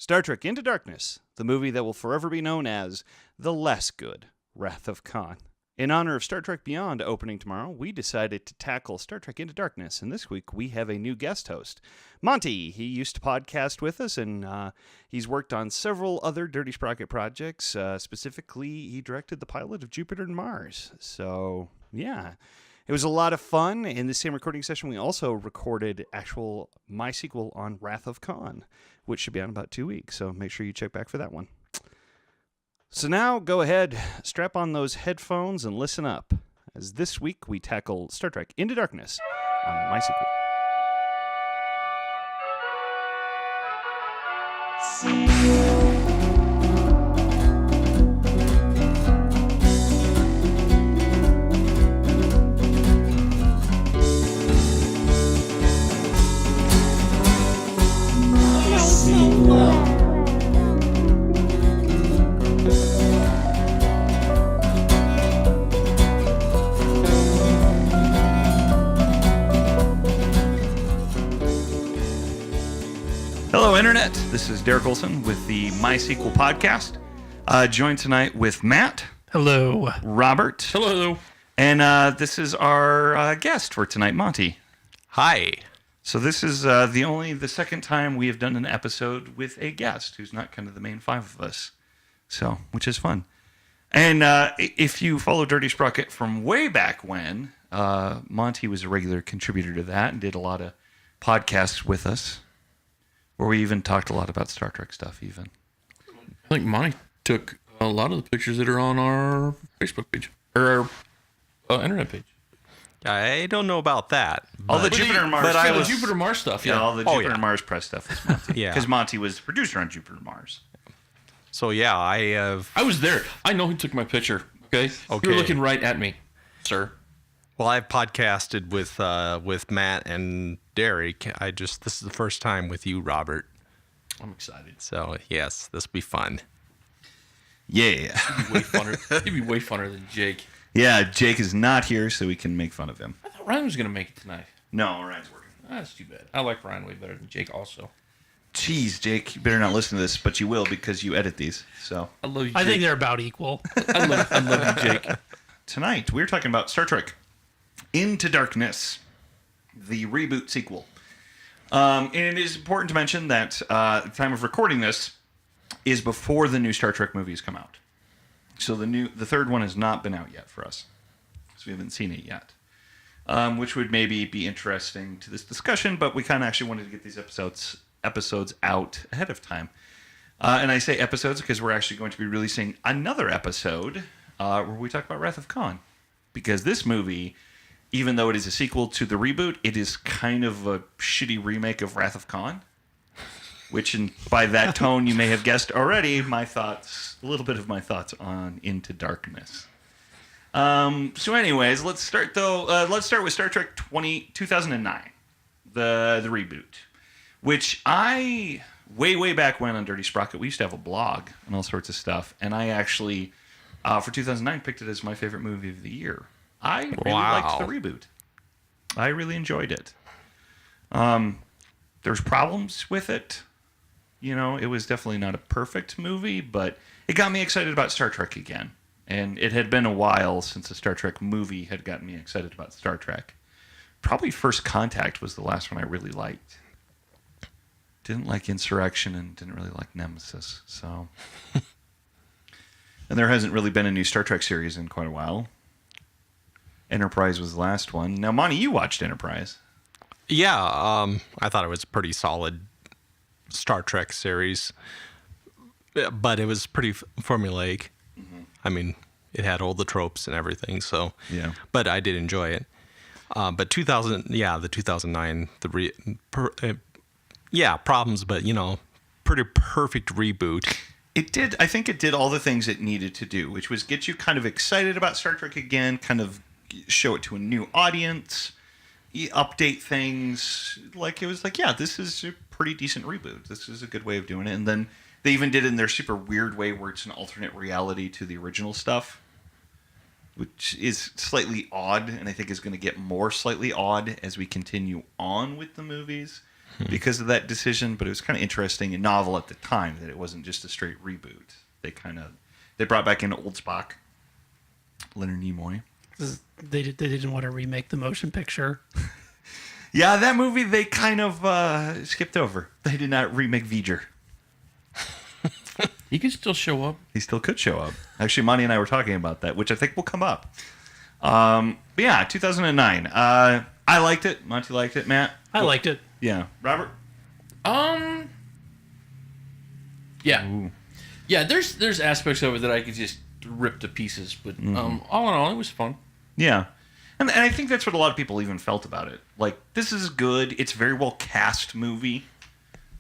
Star Trek Into Darkness, the movie that will forever be known as the less good Wrath of Khan. In honor of Star Trek Beyond opening tomorrow, we decided to tackle Star Trek Into Darkness, and this week we have a new guest host, Monte. He used to podcast with us, and he's worked on several other Dirty Sprocket projects. Specifically, he directed the pilot of Jupiter and Mars. So, yeah. It was a lot of fun. In the same recording session, we also recorded actual MySequel on Wrath of Khan, which should be out in about 2 weeks. So make sure you check back for that one. So now go ahead, strap on those headphones and listen up, as this week we tackle Star Trek Into Darkness on MySequel. Hello, Internet. This is Derek Olson with the MySequel podcast. Joined tonight with Matt. Hello. Robert. Hello. And this is our guest for tonight, Monte. Hi. So this is the second time we have done an episode with a guest who's not kind of the main five of us. So, which is fun. And if you follow Dirty Sprocket from way back when, Monte was a regular contributor to that and did a lot of podcasts with us, where we even talked a lot about Star Trek stuff even. I think Monte took a lot of the pictures that are on our Facebook page, or our internet page. I don't know about that. All the Jupiter and Mars But stuff. the Jupiter Mars stuff, yeah. All the Jupiter and Mars press stuff was Monte. Yeah. Because Monte was the producer on Jupiter and Mars. So yeah, I was there. I know who took my picture. Okay. You're looking right at me, sir. Well, I've podcasted with Matt and Derek. This is the first time with you, Robert. I'm excited. So yes, this will be fun. Yeah. It'd be way funner than Jake. Yeah, Jake is not here, so we can make fun of him. I thought Ryan was gonna make it tonight. No, Ryan's working. That's too bad. I like Ryan way better than Jake also. Jeez, Jake, you better not listen to this, but you will because you edit these. So I love you, Jake. I think they're about equal. I love you, Jake. tonight we're talking about Star Trek Into Darkness, the reboot sequel. And it is important to mention that the time of recording this is before the new Star Trek movies come out. So the third one has not been out yet for us. So we haven't seen it yet. Which would maybe be interesting to this discussion, but we kind of actually wanted to get these episodes out ahead of time. And I say episodes because we're actually going to be releasing another episode where we talk about Wrath of Khan. Because this movie, even though it is a sequel to the reboot, it is kind of a shitty remake of Wrath of Khan. Which, by that tone, you may have guessed already, a little bit of my thoughts on Into Darkness. So anyways, let's start with Star Trek 2009, the reboot. Which way back when on Dirty Sprocket, we used to have a blog and all sorts of stuff. And I actually, for 2009, picked it as my favorite movie of the year. I really liked the reboot. I really enjoyed it. There's problems with it. You know, it was definitely not a perfect movie, but it got me excited about Star Trek again. And it had been a while since a Star Trek movie had gotten me excited about Star Trek. Probably First Contact was the last one I really liked. Didn't like Insurrection and didn't really like Nemesis, so... And there hasn't really been a new Star Trek series in quite a while. Enterprise was the last one. Now, Monty, you watched Enterprise. Yeah, I thought it was a pretty solid Star Trek series, but it was pretty formulaic. Mm-hmm. I mean, it had all the tropes and everything, so yeah. But I did enjoy it. But the 2009, problems, but pretty perfect reboot. It did. I think it did all the things it needed to do, which was get you kind of excited about Star Trek again, kind of show it to a new audience, update things. Like, it was like, yeah, this is a pretty decent reboot. This is a good way of doing it. And then they even did it in their super weird way where it's an alternate reality to the original stuff, which is slightly odd, and I think is going to get more slightly odd as we continue on with the movies. because of that decision, but it was kind of interesting and novel at the time that it wasn't just a straight reboot. They brought back in old Spock, Leonard Nimoy. They didn't want to remake the motion picture. Yeah, that movie they kind of skipped over. They did not remake V'ger. He could still show up. He still could show up. Actually, Monte and I were talking about that, which I think will come up. But yeah, 2009. I liked it. Monte liked it. Matt? I liked it. Yeah. Robert? Yeah. Ooh. Yeah, there's aspects of it that I could just rip to pieces, but all in all, it was fun. Yeah. And I think that's what a lot of people even felt about it. Like, this is good. It's a very well cast movie.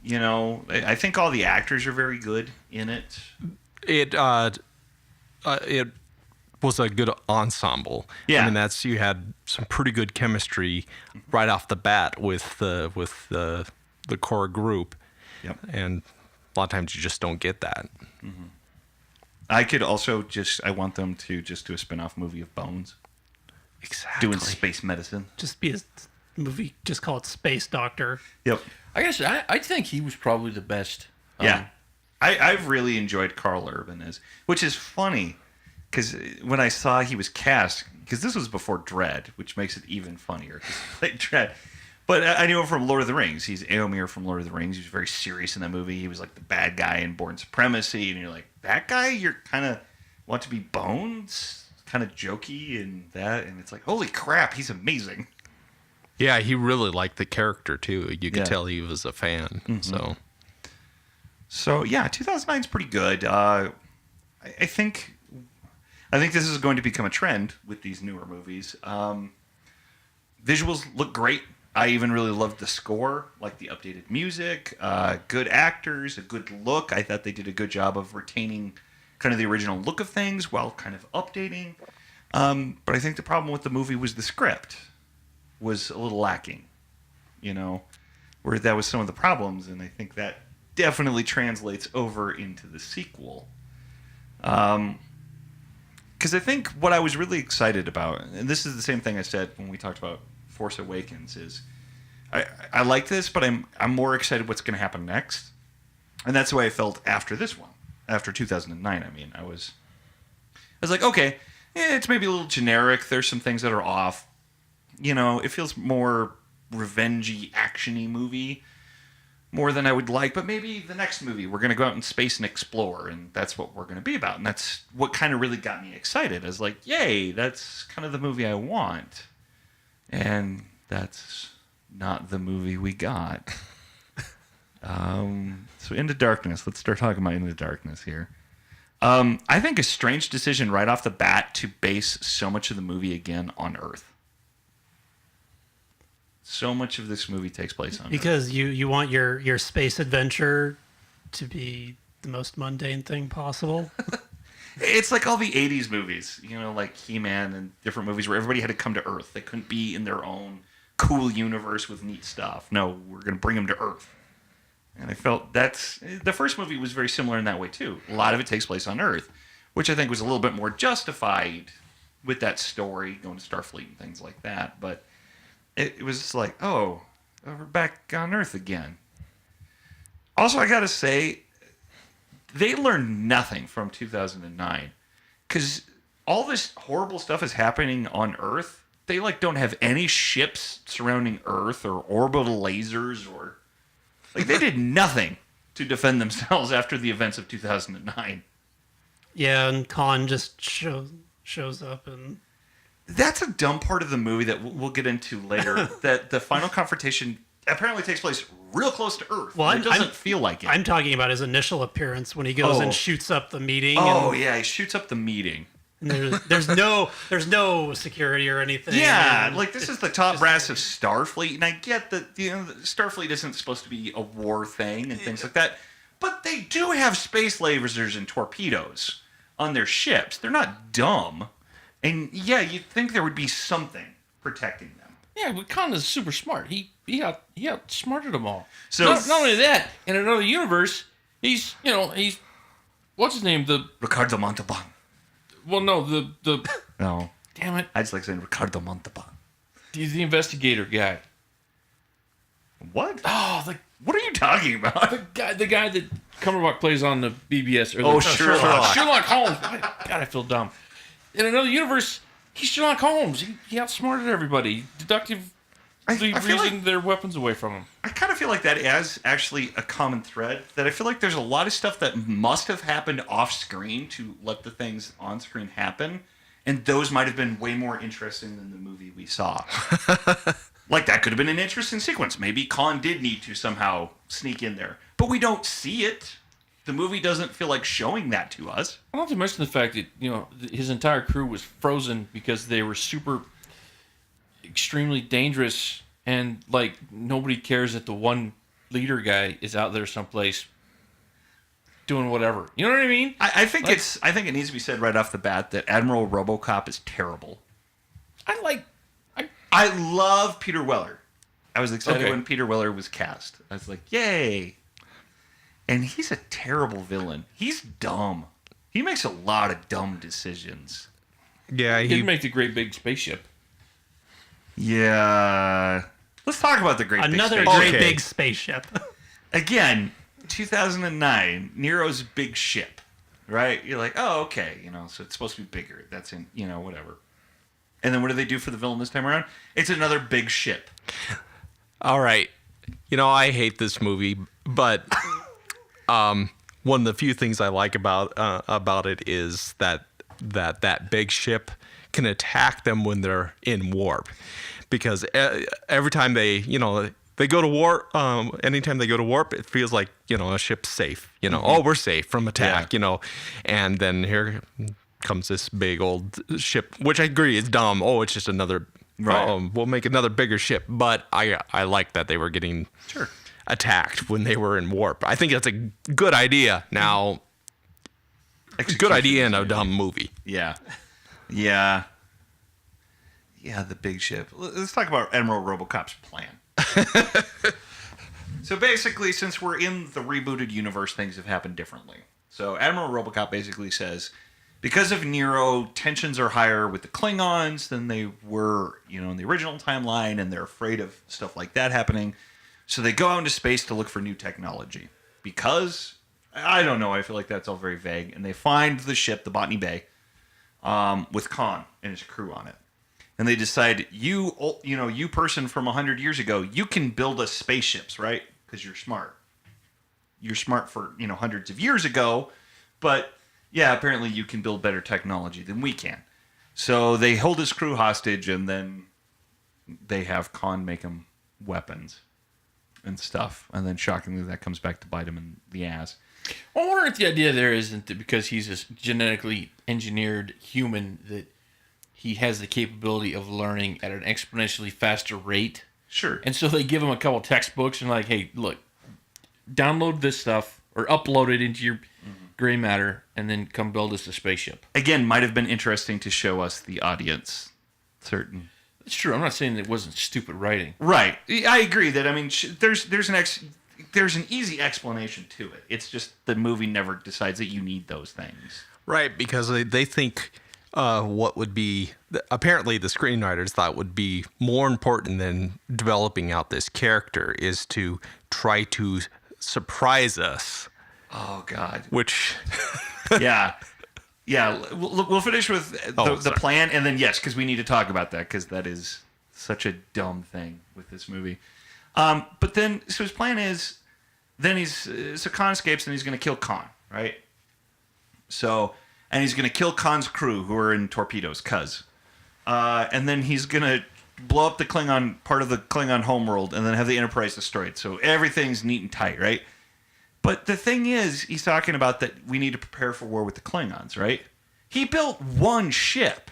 You know, I think all the actors are very good in it. It was a good ensemble. Yeah. I mean, you had some pretty good chemistry right off the bat with the core group. Yep. And a lot of times you just don't get that. Mm-hmm. I could also I want them to just do a spin-off movie of Bones. Exactly. Doing space medicine. Just be a movie. Just call it Space Doctor. Yep. I guess I think he was probably the best. Yeah. I've really enjoyed Carl Urban which is funny because when I saw he was cast, because this was before Dredd, which makes it even funnier because he played Dredd. But I knew him from Lord of the Rings. He's Éomer from Lord of the Rings. He was very serious in that movie. He was like the bad guy in Born Supremacy. And you're like, that guy? You're kind of want to be Bones? Kind of jokey and that. And it's like, holy crap, he's amazing. Yeah, he really liked the character, too. You could Yeah. tell he was a fan. Mm-hmm. So yeah, 2009 is pretty good. I think this is going to become a trend with these newer movies. Visuals look great. I even really loved the score, like the updated music, good actors, a good look. I thought they did a good job of retaining kind of the original look of things while kind of updating. But I think the problem with the movie was the script was a little lacking, you know, where that was some of the problems, and I think that definitely translates over into the sequel. Because I think what I was really excited about, and this is the same thing I said when we talked about Force Awakens, is I like this, but I'm more excited what's going to happen next, and that's the way I felt after this one, after 2009. I mean, I was like, okay, it's maybe a little generic. There's some things that are off. You know, it feels more revenge-y, action-y movie more than I would like, but maybe the next movie we're going to go out in space and explore, and that's what we're going to be about, and that's what kind of really got me excited. I was like, yay, that's kind of the movie I want, and that's not the movie we got. So Into Darkness, let's start talking about Into Darkness here. I think a strange decision right off the bat to base so much of the movie again on Earth. So much of this movie takes place on Earth. Because you want your space adventure to be the most mundane thing possible. It's like all the 80s movies, you know, like He-Man and different movies where everybody had to come to Earth. They couldn't be in their own cool universe with neat stuff. No, we're going to bring them to Earth. And I felt the first movie was very similar in that way too. A lot of it takes place on Earth, which I think was a little bit more justified with that story, going to Starfleet and things like that. But it was just like, oh, we're back on Earth again. Also, I got to say, they learned nothing from 2009 because all this horrible stuff is happening on Earth. They don't have any ships surrounding Earth or orbital lasers or they did nothing to defend themselves after the events of 2009. Yeah, and Khan just shows up and that's a dumb part of the movie that we'll get into later. That the final confrontation apparently takes place real close to Earth. Well, it doesn't feel like it. I'm talking about his initial appearance when he goes and shoots up the meeting. Oh, yeah, he shoots up the meeting. And there's no security or anything. Yeah, this is the top brass of Starfleet, and I get that Starfleet isn't supposed to be a war thing and things like that, but they do have space lasers and torpedoes on their ships. They're not dumb. And yeah, you'd think there would be something protecting them. Yeah, but Khan is super smart. He outsmarted them all. So not only that, in another universe, he's what's his name? Ricardo Montalban. Well, no, the No. Damn it. I just like saying Ricardo Montalban. He's the investigator guy. What? Oh, What are you talking about? the guy that Cumberbatch plays on the BBS. Or Sherlock. Sherlock Holmes. God, I feel dumb. In another universe, he's Sherlock Holmes. He outsmarted everybody. Deductively I feel reasoning like- their weapons away from him. I kind of feel like that is actually a common thread. That I feel like there's a lot of stuff that must have happened off screen to let the things on screen happen, and those might have been way more interesting than the movie we saw. Like that could have been an interesting sequence. Maybe Khan did need to somehow sneak in there, but we don't see it. The movie doesn't feel like showing that to us. Not to mention the fact that his entire crew was frozen because they were super, extremely dangerous, and like nobody cares that the one leader guy is out there someplace doing whatever. You know what I mean? I think it needs to be said right off the bat that Admiral RoboCop is terrible. I love Peter Weller. I was excited when Peter Weller was cast. I was like, yay. And he's a terrible villain. He's dumb. He makes a lot of dumb decisions. Yeah, He did make the great big spaceship. Yeah. Let's talk about the great Another big spaceship. great Okay. big spaceship. Again, 2009, Nero's big ship, right? You're like, oh, okay, so it's supposed to be bigger. That's in, whatever. And then what do they do for the villain this time around? It's another big ship. All right. I hate this movie, but one of the few things I like about it is that big ship can attack them when they're in warp, because every time they go to warp, anytime they go to warp, it feels like a ship's safe. Oh, we're safe from attack. And then here comes this big old ship, which I agree is dumb. Oh, it's just another. Right. We'll make another bigger ship, but I like that they were getting attacked when they were in warp. I think that's a good idea. Now, good idea in a dumb movie. Yeah, the big ship. Let's talk about Admiral RoboCop's plan. So basically, since we're in the rebooted universe, things have happened differently. So Admiral RoboCop basically says, because of Nero, tensions are higher with the Klingons than they were, in the original timeline, and they're afraid of stuff like that happening. So they go out into space to look for new technology. Because, I don't know, I feel like that's all very vague. And they find the ship, the Botany Bay, with Khan and his crew on it. And they decide, you person from 100 years ago, you can build us spaceships, right? Because you're smart. You're smart for, hundreds of years ago, but yeah, apparently you can build better technology than we can. So they hold his crew hostage, and then they have Khan make them weapons and stuff. And then shockingly, that comes back to bite him in the ass. I wonder if the idea there isn't that because he's a genetically engineered human that he has the capability of learning at an exponentially faster rate. Sure. And so they give him a couple textbooks and like, hey, look, download this stuff or upload it into your gray matter and then come build us a spaceship. Again, might have been interesting to show us, the audience, certain. It's true. I'm not saying that it wasn't stupid writing. Right. I agree that, there's an easy explanation to it. It's just the movie never decides that you need those things. Right, because they think what would be, apparently the screenwriters thought would be more important than developing out this character is to try to surprise us. Oh, God. Which, Yeah. We'll finish with the plan, and then, yes, because we need to talk about that, because that is such a dumb thing with this movie. But then, so his plan is, so Khan escapes, and he's going to kill Khan, right? So, and he's going to kill Khan's crew, who are in torpedoes, and then he's going to blow up the part of the Klingon homeworld, and then have the Enterprise destroyed. So everything's neat and tight, right? But the thing is, he's talking about that we need to prepare for war with the Klingons, right? He built one ship,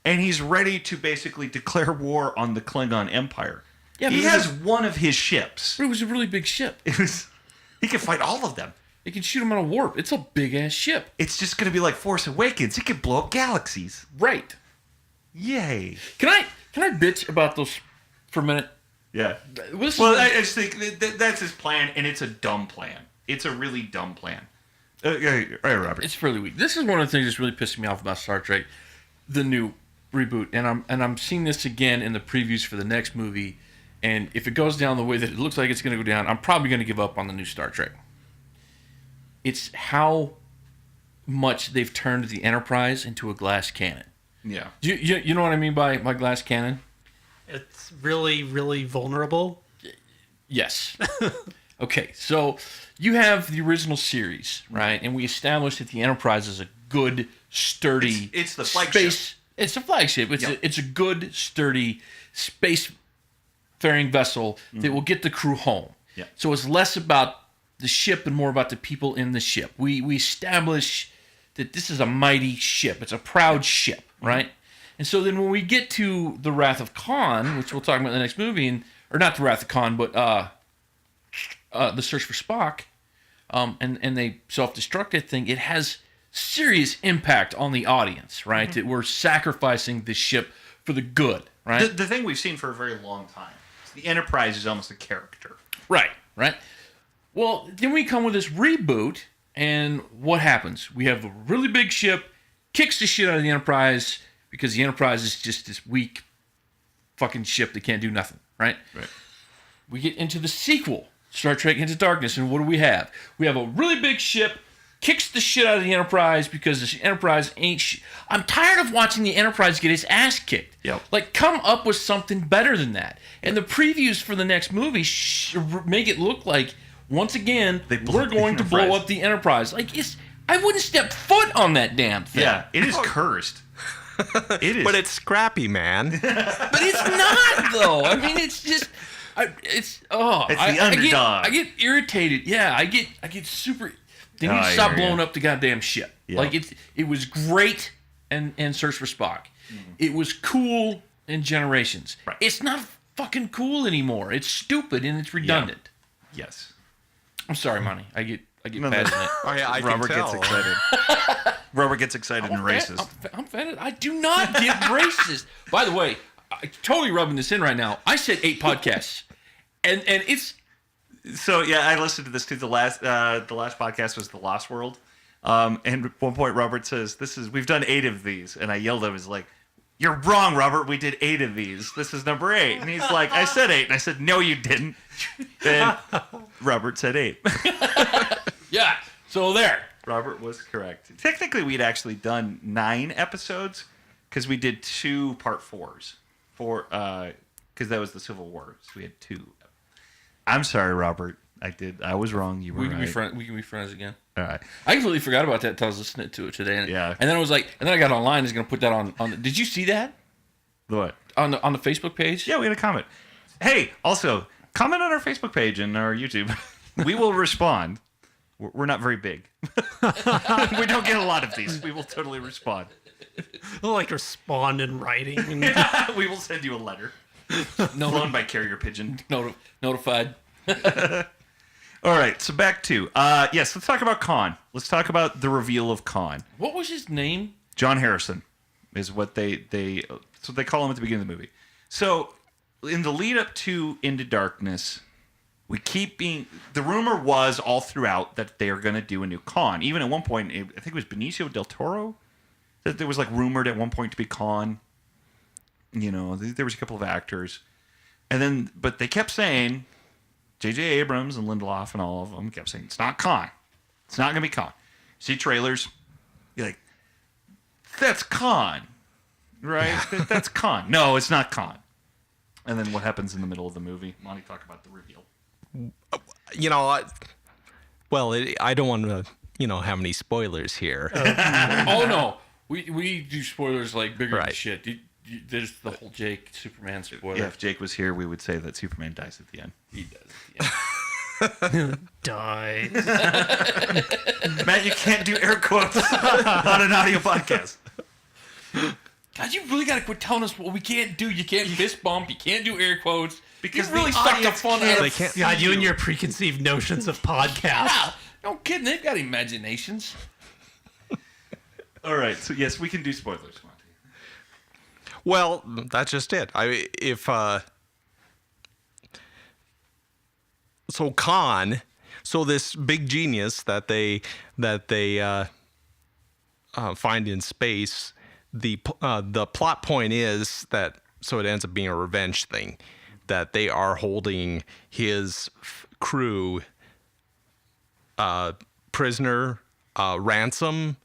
and he's ready to basically declare war on the Klingon Empire. Yeah, he has one of his ships. But it was a really big ship. He can fight all of them. It can shoot him on a warp. It's a big-ass ship. It's just going to be like Force Awakens. It can blow up galaxies. Right. Yay. Can I bitch about those for a minute? Yeah. Well, I just think that's his plan, and it's a dumb plan. It's a really dumb plan. All right, Robert. it's fairly weak. This is one of the things that's really pissing me off about Star Trek, the new reboot, and I'm seeing this again in the previews for the next movie, And if it goes down the way that it looks like it's going to go down, I'm probably going to give up on the new Star Trek. It's how much they've turned the Enterprise into a glass cannon. Yeah. You know what I mean by glass cannon? It's really, really vulnerable. Yes. Okay, so you have the original series, right? And we established that the Enterprise is a good, sturdy... It's the flagship. Space, it's a flagship. It's a good, sturdy space-faring vessel that will get the crew home. Yeah. So it's less about the ship and more about the people in the ship. We establish that this is a mighty ship. It's a proud ship, right? And so then when we get to the Wrath of Khan, which we'll talk about in the next movie, or not the Wrath of Khan, but the Search for Spock, and they self-destruct that thing, it has serious impact on the audience, right? That we're sacrificing the ship for the good, right? The thing we've seen for a very long time. The Enterprise is almost a character. Right. Well, then we come with this reboot, and what happens? We have a really big ship, kicks the shit out of the Enterprise, because the Enterprise is just this weak fucking ship that can't do nothing, right? We get into the sequel, Star Trek Into Darkness, and what do we have? We have a really big ship, kicks the shit out of the Enterprise because the Enterprise ain't I'm tired of watching the Enterprise get its ass kicked. Yep. Like, come up with something better than that. And the previews for the next movie make it look like, once again, we're going to blow up the Enterprise. Like, I wouldn't step foot on that damn thing. Yeah, it is cursed. It is. But it's scrappy, man. But it's not, though. I mean, it's just... It's the underdog. I get irritated. Yeah, I get super... They need to stop blowing up the goddamn ship. Yep. Like, it was great in Search for Spock. It was cool in Generations. Right. It's not fucking cool anymore. It's stupid and it's redundant. Yes. I'm sorry, Monty. I get passionate. Oh, yeah, I Robert can tell. gets excited. Robert gets excited and racist. I'm offended. I do not get racist. By the way, I'm totally rubbing this in right now. I said 8 podcasts. And it's... So yeah, I listened to this too. The last podcast was The Lost World, and at one point Robert says, we've done 8 of these," and I yelled at him, "I was like, you're wrong, Robert. We did 8 of these. This is number 8." And he's like, "I said 8," and I said, "No, you didn't." And Robert said 8. Yeah. So there. Robert was correct. Technically, we'd actually done 9 episodes because we did 2 part 4s because that was the Civil War. So we had 2. I'm sorry, Robert. I was wrong. You were right. We can be friends again. All right. I completely forgot about that until I was listening to it today. And, Yeah. And then I was like, and then I got online. I was going to put that on. Did you see that What? on the Facebook page? Yeah, we had a comment. Hey, also comment on our Facebook page and our YouTube. We will respond. We're not very big. We don't get a lot of these. We will totally respond. They'll like respond in writing. We will send you a letter. No, Flown by carrier pigeon. notified. All right, so back to yes. Let's talk about Khan. Let's talk about the reveal of Khan. What was his name? John Harrison is what they call him at the beginning of the movie. So in the lead up to Into Darkness, we keep being the rumor was all throughout that they are going to do a new Khan. Even at one point, I think it was Benicio del Toro that there was like rumored at one point to be Khan. You know, there was a couple of actors, and then but they kept saying. J.J. Abrams and Lindelof and all of them kept saying, it's not Khan. It's not going to be Khan. See trailers, you're like, that's Khan, right? That's Khan. No, it's not Khan. And then what happens in the middle of the movie? Monty, talk about the reveal. You know, I don't want to, have any spoilers here. Oh no, we do spoilers like bigger than Right. shit. There's the whole Jake Superman spoiler. Yeah, if Jake was here, we would say that Superman dies at the end. He does. Yeah. Die. Matt, you can't do air quotes on an audio podcast. God, you really got to quit telling us what we can't do. You can't fist bump. You can't do air quotes. Because you really the suck the audience fun can't out They of can't- God, you and your preconceived notions of podcasts. Yeah, no kidding. They've got imaginations. All right, so yes, we can do spoilers, Monty. Well, that's just it. So Khan, so this big genius that they find in space, the plot point is that so it ends up being a revenge thing, that they are holding his crew prisoner, ransom.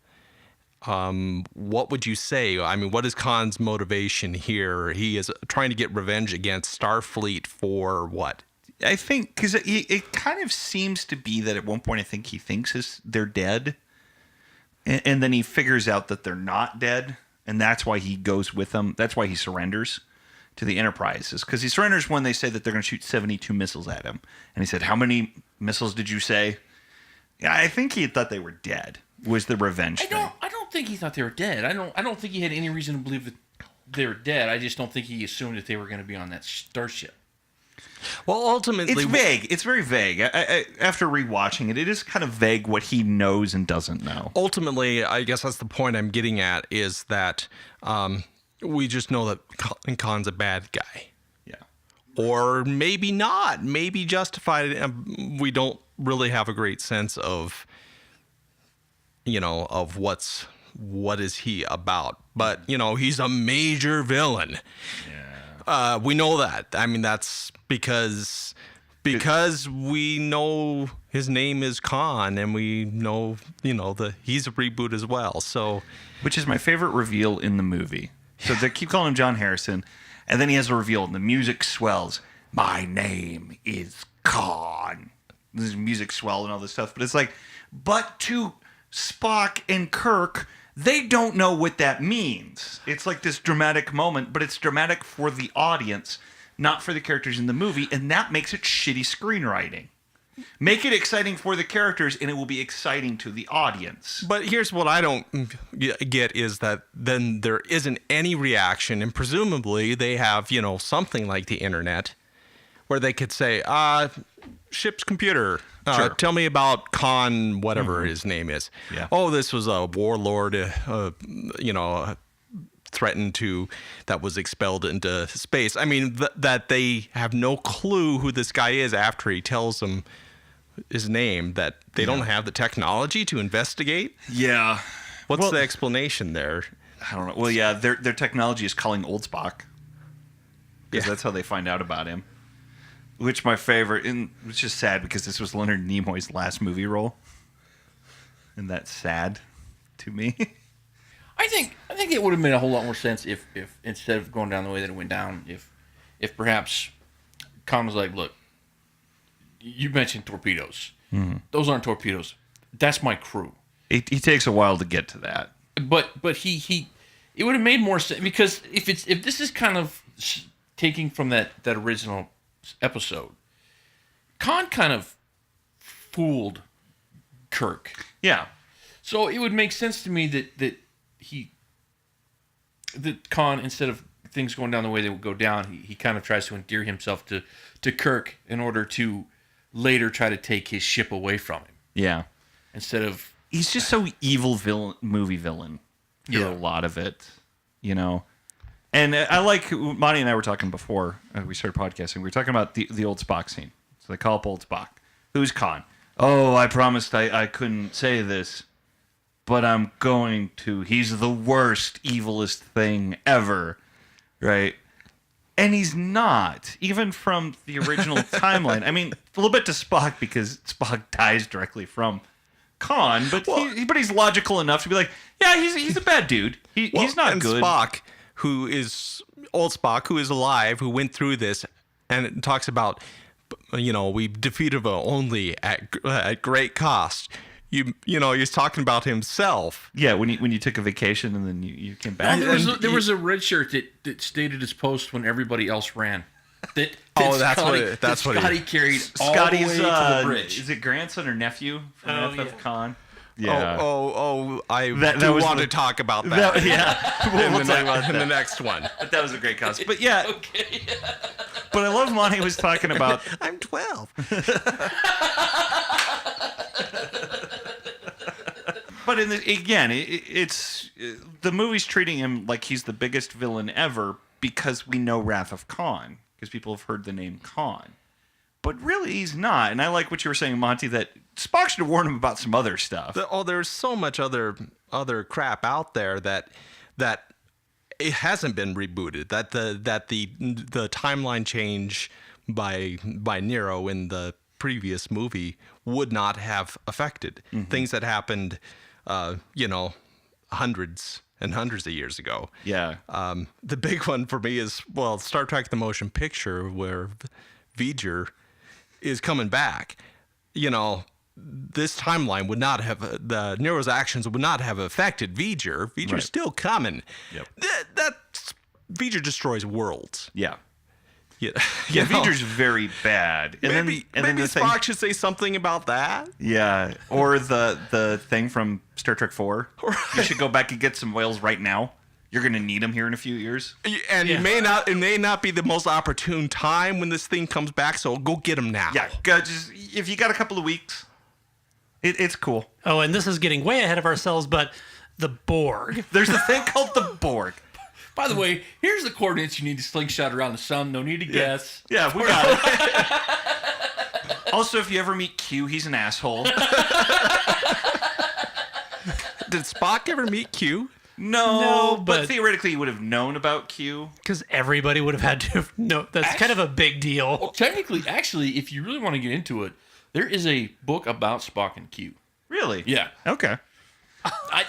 What would you say? I mean, what is Khan's motivation here? He is trying to get revenge against Starfleet for what? I think because it kind of seems to be that at one point I think he thinks they're dead, and then he figures out that they're not dead, and that's why he goes with them. That's why he surrenders to the Enterprise, is because he surrenders when they say that they're going to shoot 72 missiles at him, and he said, "How many missiles did you say?" Yeah, I think he thought they were dead. Was the revenge thing? I don't think he thought they were dead. I don't think he had any reason to believe that they were dead. I just don't think he assumed that they were going to be on that starship. Well, ultimately, It's vague. It's very vague. After rewatching it, it is kind of vague what he knows and doesn't know. Ultimately, I guess that's the point I'm getting at, is that we just know that Khan's a bad guy. Yeah. Or maybe not. Maybe justified. We don't really have a great sense of, of what is he about. But, he's a major villain. Yeah. We know that. I mean, that's because we know his name is Khan, and we know, he's a reboot as well. So, which is my favorite reveal in the movie. So they keep calling him John Harrison, and then he has a reveal, and the music swells. My name is Khan. This is music swell and all this stuff, but it's like, but to Spock and Kirk, they don't know what that means. It's like this dramatic moment, but it's dramatic for the audience, not for the characters in the movie, and that makes it shitty screenwriting. Make it exciting for the characters, and it will be exciting to the audience. But here's what I don't get, is that then there isn't any reaction, and presumably they have, something like the internet, where they could say, ship's computer, Sure. tell me about Khan, whatever his name is. Yeah. Oh, this was a warlord, threatened to, that was expelled into space. I mean, that they have no clue who this guy is after he tells them his name, that they don't have the technology to investigate. Yeah. What's the explanation there? I don't know. Well, yeah, their technology is calling Old Spock. Because that's how they find out about him. Which my favorite, and which is sad because this was Leonard Nimoy's last movie role. And that's sad to me. I think it would have made a whole lot more sense if instead of going down the way that it went down, if perhaps Khan was like, look, you mentioned torpedoes. Mm-hmm. Those aren't torpedoes. That's my crew. He takes a while to get to that. But he it would have made more sense, because if this is kind of taking from that original episode, Khan kind of fooled Kirk. Yeah. So it would make sense to me that Khan, instead of things going down the way they would go down, he kind of tries to endear himself to Kirk in order to later try to take his ship away from him. Yeah. Instead of... He's just so evil movie villain through a lot of it, And I like, Monte and I were talking before we started podcasting. We were talking about the old Spock scene. So they call up old Spock. Who's Khan? Oh, I promised I couldn't say this, but I'm going to. He's the worst, evilest thing ever, right? And he's not, even from the original timeline. I mean, a little bit to Spock, because Spock dies directly from Khan, but he's logical enough to be like, yeah, he's a bad dude. He's not good. Spock, who is old Spock, who is alive, who went through this, and it talks about, we defeated him only at great cost. He's talking about himself. Yeah, when you took a vacation and then you came back. There was a red shirt that stated his post when everybody else ran. That's what Scotty carried all the way to the bridge. Is it grandson or nephew from FF Khan? Yeah. I want to talk about that. In the next one. But that was a great cause. But yeah. Okay. But I love Monte was talking about. I'm 12. But it's the movie's treating him like he's the biggest villain ever because we know Wrath of Khan, because people have heard the name Khan. But really, he's not. And I like what you were saying, Monte, that Spock should have warned him about some other stuff. There's so much other crap out there that it hasn't been rebooted. That the timeline change by Nero in the previous movie would not have affected things that happened, hundreds and hundreds of years ago. Yeah. The big one for me is, well, Star Trek: The Motion Picture, where V'ger is coming back. This timeline would not have the Nero's actions would not have affected V'ger. V'ger's Right. still coming. Yep. That V'ger destroys worlds. Yeah. Yeah, Yeah, V'ger's very bad. And maybe then the thing, Spock should say something about that. yeah, or the thing from Star Trek 4. You should go back and get some whales right now. You're going to need them here in a few years. And Yeah. it may not be the most opportune time when this thing comes back. So go get them now. Yeah, just if you got a couple of weeks, it's cool. Oh, and this is getting way ahead of ourselves, but the Borg. There's a thing called the Borg. By the way, here's the coordinates you need to slingshot around the sun. No need to guess. Yeah, we got it. Also, if you ever meet Q, he's an asshole. Did Spock ever meet Q? No, but but- theoretically, you would have known about Q. Because everybody would have had to know. That's kind of a big deal. Well, technically, actually, if you really want to get into it, there is a book about Spock and Q. Really? Yeah. Okay.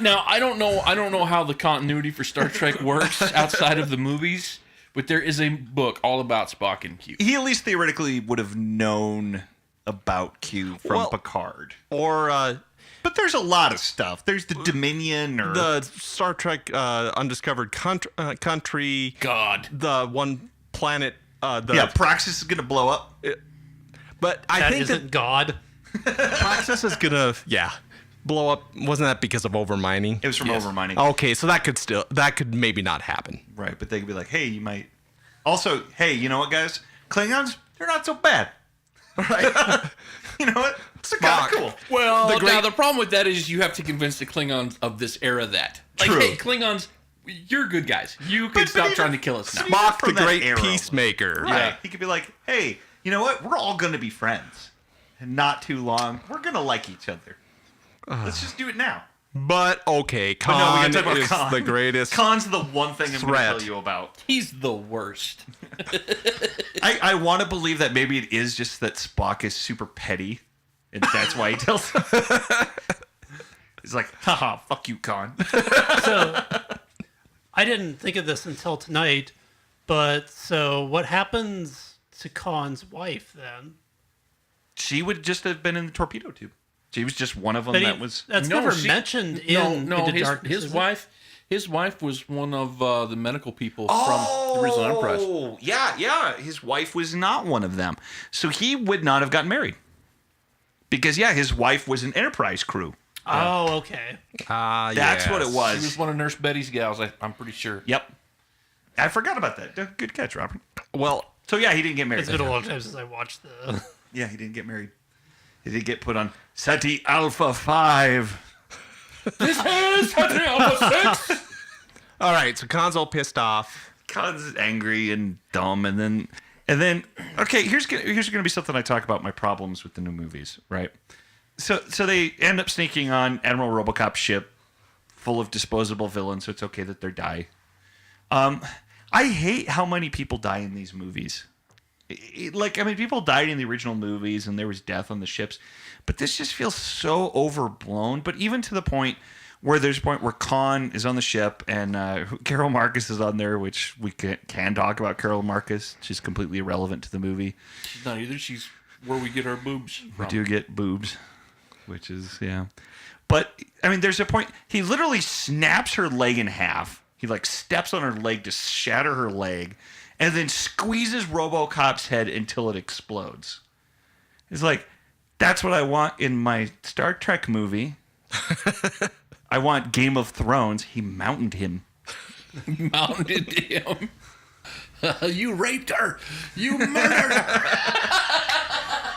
Now I don't know how the continuity for Star Trek works outside of the movies, but there is a book all about Spock and Q. He at least theoretically would have known about Q from Well- Picard. Or But there's a lot of stuff. There's the Dominion or the Star Trek Undiscovered Country, God. the one planet. yeah, Praxis is gonna blow up. But I That think isn't God. Praxis is gonna blow up. Wasn't that because of overmining? It was from overmining. Okay, so that could maybe not happen. Right, but they could be like, hey, you might. Also, hey, you know what, guys? Klingons, they're not so bad. Right? You know what? It's kind of cool. Well, now the problem with that is you have to convince the Klingons of this era that, like, True. hey, Klingons, you're good guys. You can But stop even- trying to kill us now. Spock, from the that great era. peacemaker. Right. Yeah. He could be like, hey, you know what? We're all going to be friends. And not too long, we're going to like each other. Let's just do it now. But okay, But no, we Khan gotta talk about is Khan. the greatest. Khan's the one thing I'm going to threat. tell you about. He's the worst. I want to believe that maybe it is just that Spock is super petty. And that's why he tells him. He's like, haha, fuck you, Khan. So I didn't think of this until tonight, but so what happens to Khan's wife then? She would just have been in the torpedo tube. She was just one of them But that was. that's No, never she- mentioned in Into Darkness. his is it? wife. His wife was one of the medical people from the original Enterprise. Oh, yeah. His wife was not one of them. So he would not have gotten married. Because, yeah, his wife was an Enterprise crew. Oh, okay. That's what it She was. was one of Nurse Betty's gals. I'm pretty sure. Yep. I forgot about that. Good catch, Robert. Well, So, yeah, he didn't get married. It's been a long time since I watched the. Yeah, he didn't get married. He did get put on SETI Alpha 5. This is Alpha 6. all right. So Khan's all pissed off. Khan's angry and dumb, and then okay, here's gonna be something I talk about my problems with the new movies, right? So they end up sneaking on Admiral Robocop's ship, full of disposable villains, so it's okay that they die. I hate how many people die in these movies. People died in the original movies, and there was death on the ships, but this just feels so overblown. But even to the point where there's a point where Khan is on the ship, and Carol Marcus is on there, which we can talk about Carol Marcus. She's completely irrelevant to the movie. She's not either. She's where we get our boobs We from. do get boobs, which is, yeah. But, I mean, there's a point, he literally snaps her leg in half. He, steps on her leg to shatter her leg, and then squeezes RoboCop's head until it explodes. It's like, that's what I want in my Star Trek movie. I want Game of Thrones. He mounted him. Mounted him. You raped her. You murdered her.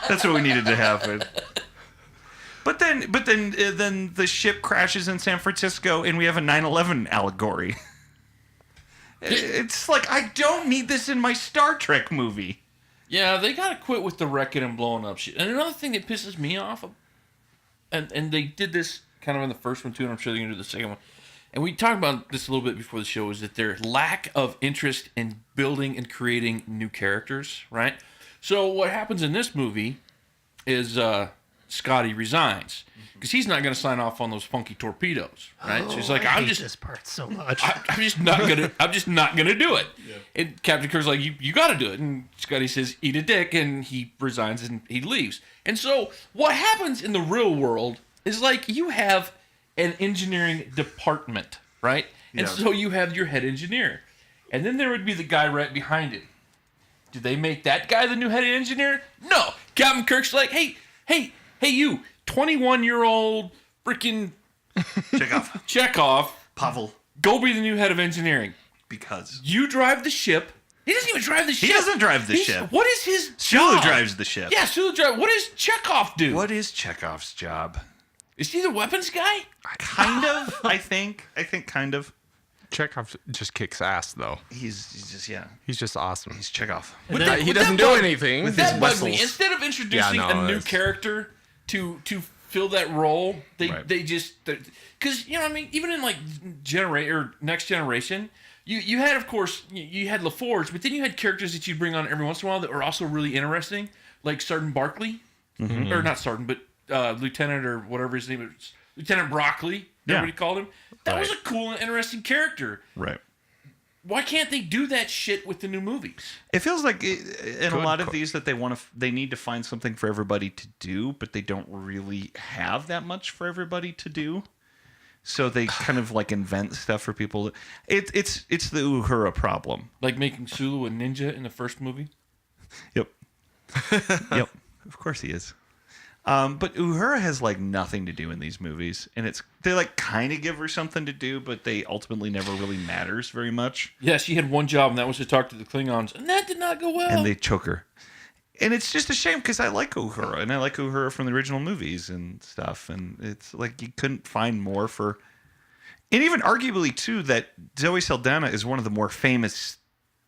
That's what we needed to happen. But then the ship crashes in San Francisco, and we have a 9/11 allegory. It's like, I don't need this in my Star Trek movie. Yeah, they gotta quit with the wrecking and blowing up shit. And another thing that pisses me off, and they did this kind of in the first one too, and I'm sure they're gonna do the second one, and we talked about this a little bit before the show, is that their lack of interest in building and creating new characters, right? So what happens in this movie is Scotty resigns because he's not going to sign off on those funky torpedoes, right? So he's like, I I'm hate just this part so much. I'm just not gonna do it. And Captain Kirk's like, you got to do it. And Scotty says, eat a dick, and he resigns and he leaves. And so what happens in the real world is like you have an engineering department, right? And so you have your head engineer, and then there would be the guy right behind him. Do they make that guy the new head engineer? No. Captain Kirk's like, hey, you, 21-year-old freaking Chekhov, Pavel. go be the new head of engineering. Because You drive the ship. He doesn't even drive the ship. he doesn't drive the ship. What is his Sulu job? drives the ship. Yeah, Sulu drives. What does Chekhov do? What is Chekhov's job? Is he the weapons guy? Kind of, I think. I think kind of. Chekhov just kicks ass, though. He's just, yeah. He's just awesome. He's Chekhov. And then- He doesn't do anything. with his That bugs me. whistles. Instead of introducing Yeah, no, a new that's- character to fill that role, Right. they just, because you know what I mean, even in like Next Generation, you had, of course, you had LaForge, but then you had characters that you'd bring on every once in a while that were also really interesting, like Sergeant Barkley, or not Sergeant, but Lieutenant or whatever his name is, Lieutenant Broccoli. Yeah. Everybody called him. That was a Right. cool and interesting character. Right. Why can't they do that shit with the new movies? It feels like in a Good lot of co- these that they need to find something for everybody to do, but they don't really have that much for everybody to do. So they kind of like invent stuff for people. It's the Uhura problem. Like making Sulu a ninja in the first movie? Yep. Yep. Of course he is. But Uhura has like nothing to do in these movies, and they like kind of give her something to do, but they ultimately never really matters very much, Yeah, she had one job, and that was to talk to the Klingons, and that did not go well. and they choke her. And it's just a shame because I like Uhura, and I like Uhura from the original movies and stuff, and it's like you couldn't find more for. And even arguably too that Zoe Saldana is one of the more famous.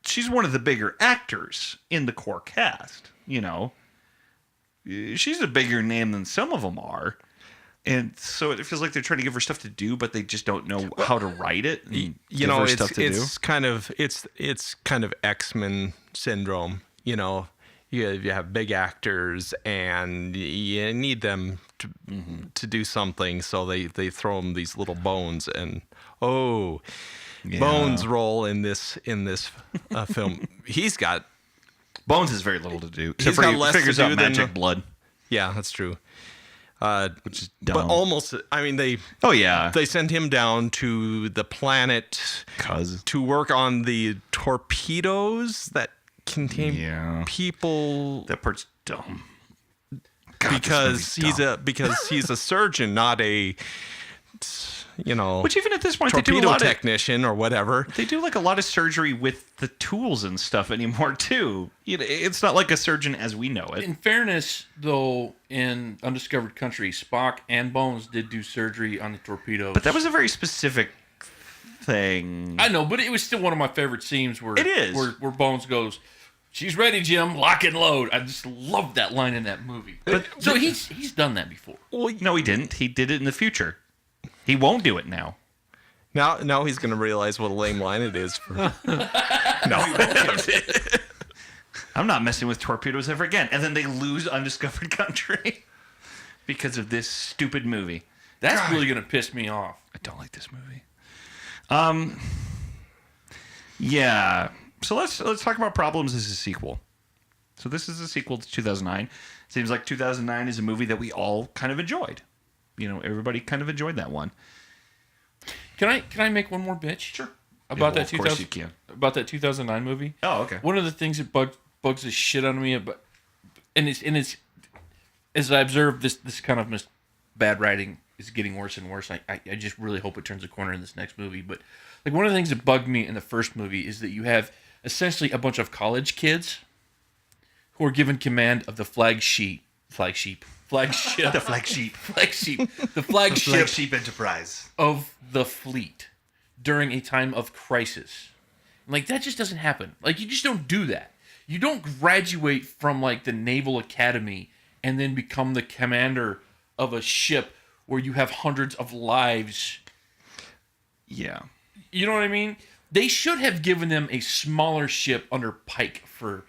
She's one of the bigger actors in the core cast. You know. She's a bigger name than some of them are. And so it feels like they're trying to give her stuff to do, but they just don't know how to write it. And You give know, her it's stuff to do. kind of X-Men syndrome. You know, you have big actors and you need them to do something, so they throw them these little bones, and Bones' role in this film, Bones has very little to do. He's Except for got he less to figures do out than- magic blood. Yeah, that's true. Which is dumb. But almost, I mean, they send him down to the planet to work on the torpedoes that contain people. That part's dumb. God, because this movie's dumb. because he's a surgeon, not a Which even at this point they do a torpedo lot of technician or whatever. they do like a lot of surgery with the tools and stuff anymore too. You know, it's not like a surgeon as we know it. In fairness, though, in Undiscovered Country, Spock and Bones did do surgery on the torpedoes. But that was a very specific thing. I know, but it was still one of my favorite scenes where It is. where Bones goes, "She's ready, Jim. Lock and load." I just love that line in that movie. So he's done that before. Well, no, he didn't. He did it in the future. He won't do it now. Now he's gonna realize what a lame line it is. No, I'm not messing with torpedoes ever again. And then they lose Undiscovered Country because of this stupid movie. That's really gonna piss me off. I don't like this movie. Yeah. So let's talk about problems as a sequel. So this is a sequel to 2009. Seems like 2009 is a movie that we all kind of enjoyed. You know, everybody kind of enjoyed that one. Can I make one more bitch? Sure. About Yeah, that of course 2000 you can. about that 2009 movie. Oh, okay. One of the things that bugs the shit out of me about, and it's as I observe this kind of bad writing is getting worse and worse. I just really hope it turns a corner in this next movie. But like one of the things that bugged me in the first movie is that you have essentially a bunch of college kids who are given command of the flagship, the flagship enterprise of the fleet during a time of crisis. Like that just doesn't happen. Like you just don't do that. You don't graduate from like the Naval Academy and then become the commander of a ship where you have hundreds of lives Yeah. You know what I mean? They should have given them a smaller ship under Pike for,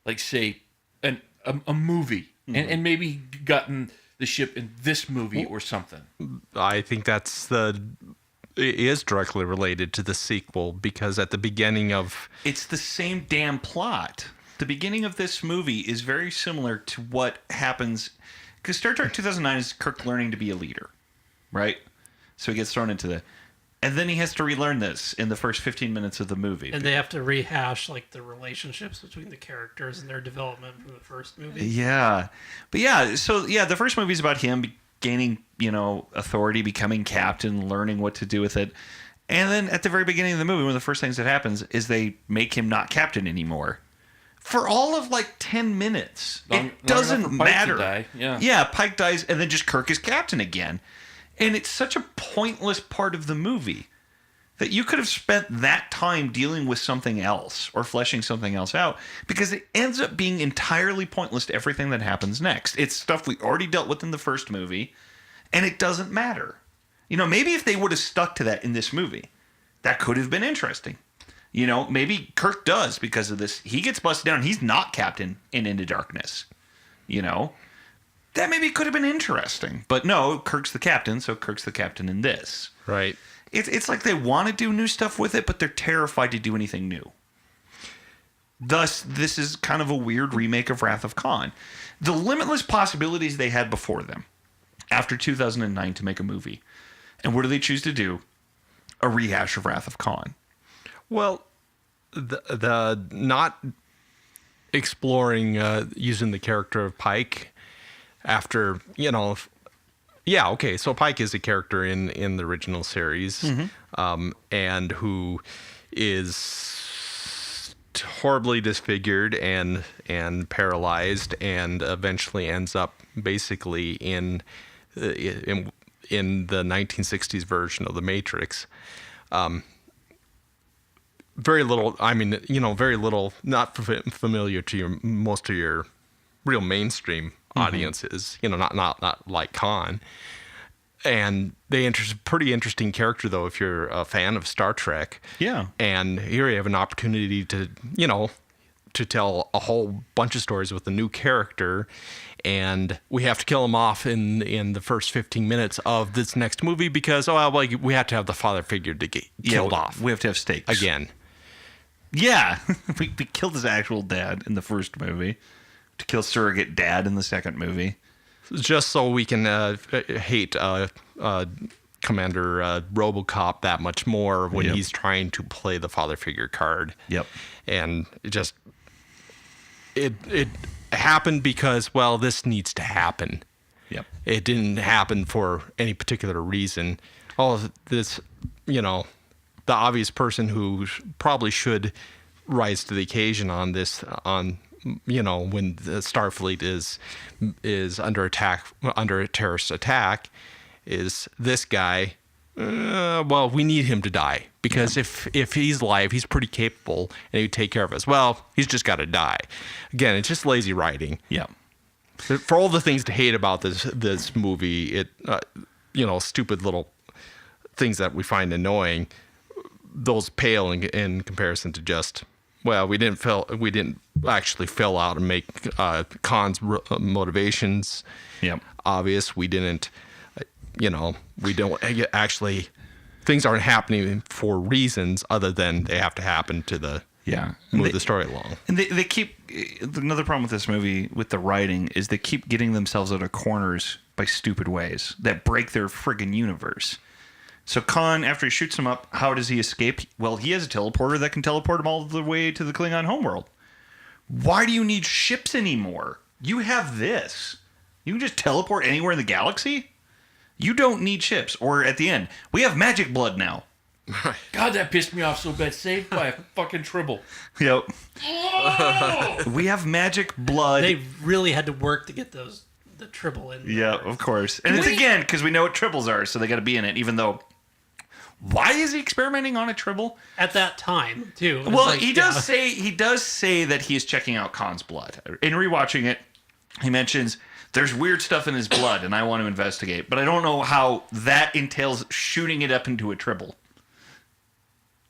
like, say, a movie, and maybe gotten the ship in this movie or something. I think it is directly related to the sequel, because at the beginning of... It's the same damn plot. The beginning of this movie is very similar to what happens... Because Star Trek 2009 is Kirk learning to be a leader, right? So he gets thrown into the... And then he has to relearn this in the first 15 minutes of the movie. And they have to rehash like the relationships between the characters and their development from the first movie. Yeah. But yeah, so yeah, the first movie is about him gaining, authority, becoming captain, learning what to do with it. And then at the very beginning of the movie, one of the first things that happens is they make him not captain anymore. For all of like 10 minutes. It doesn't matter. Die. Yeah. Yeah, Pike dies and then just Kirk is captain again. And it's such a pointless part of the movie that you could have spent that time dealing with something else or fleshing something else out, because it ends up being entirely pointless to everything that happens next. It's stuff we already dealt with in the first movie, and it doesn't matter. Maybe if they would have stuck to that in this movie, that could have been interesting. Maybe Kirk does because of this. He gets busted down. He's not captain in Into Darkness. That maybe could have been interesting. But no, Kirk's the captain, so Kirk's the captain in this. Right. It's like they want to do new stuff with it, but they're terrified to do anything new. Thus, this is kind of a weird remake of Wrath of Khan. The limitless possibilities they had before them, after 2009, to make a movie. And what do they choose to do? A rehash of Wrath of Khan. Well, the not exploring using the character of Pike after, yeah, okay, so Pike is a character in the original series, and who is horribly disfigured and paralyzed, and eventually ends up basically in the 1960s version of The Matrix. Very little, very little, not familiar to most of your real mainstream audiences, not like Khan. And pretty interesting character, though, if you're a fan of Star Trek. Yeah. And here you have an opportunity to, to tell a whole bunch of stories with a new character. And we have to kill him off in the first 15 minutes of this next movie because, we have to have the father figure to get killed off. We have to have stakes. Again. Yeah. we killed his actual dad in the first movie. To kill surrogate dad in the second movie. Just so we can hate Commander RoboCop that much more when he's trying to play the father figure card. Yep. And it happened because, this needs to happen. Yep. It didn't happen for any particular reason. This, the obvious person who probably should rise to the occasion on this, when the Starfleet is under attack, under a terrorist attack, is this guy. We need him to die because if he's alive, he's pretty capable and he'd take care of us. He's just got to die. Again, it's just lazy writing. Yeah. For all the things to hate about this movie, stupid little things that we find annoying, those pale in comparison to just. We didn't actually fill out and make Khan's motivations obvious. We didn't, we don't actually, things aren't happening for reasons other than they have to happen to move the story along. And they keep, another problem with this movie, with the writing, is they keep getting themselves out of corners by stupid ways that break their friggin' universe. So Khan, after he shoots him up, how does he escape? He has a teleporter that can teleport him all the way to the Klingon homeworld. Why do you need ships anymore? You have this. You can just teleport anywhere in the galaxy. You don't need ships. Or at the end, we have magic blood now. God, that pissed me off so bad. Saved by a fucking Tribble. Yep. We have magic blood. They really had to work to get the Tribble in. Yeah, of course. And it's again because we know what tribbles are, so they got to be in it, even though. Why is he experimenting on a Tribble? At that time, too. He does say that he is checking out Khan's blood. In rewatching it, he mentions there's weird stuff in his blood, and I want to investigate. But I don't know how that entails shooting it up into a Tribble.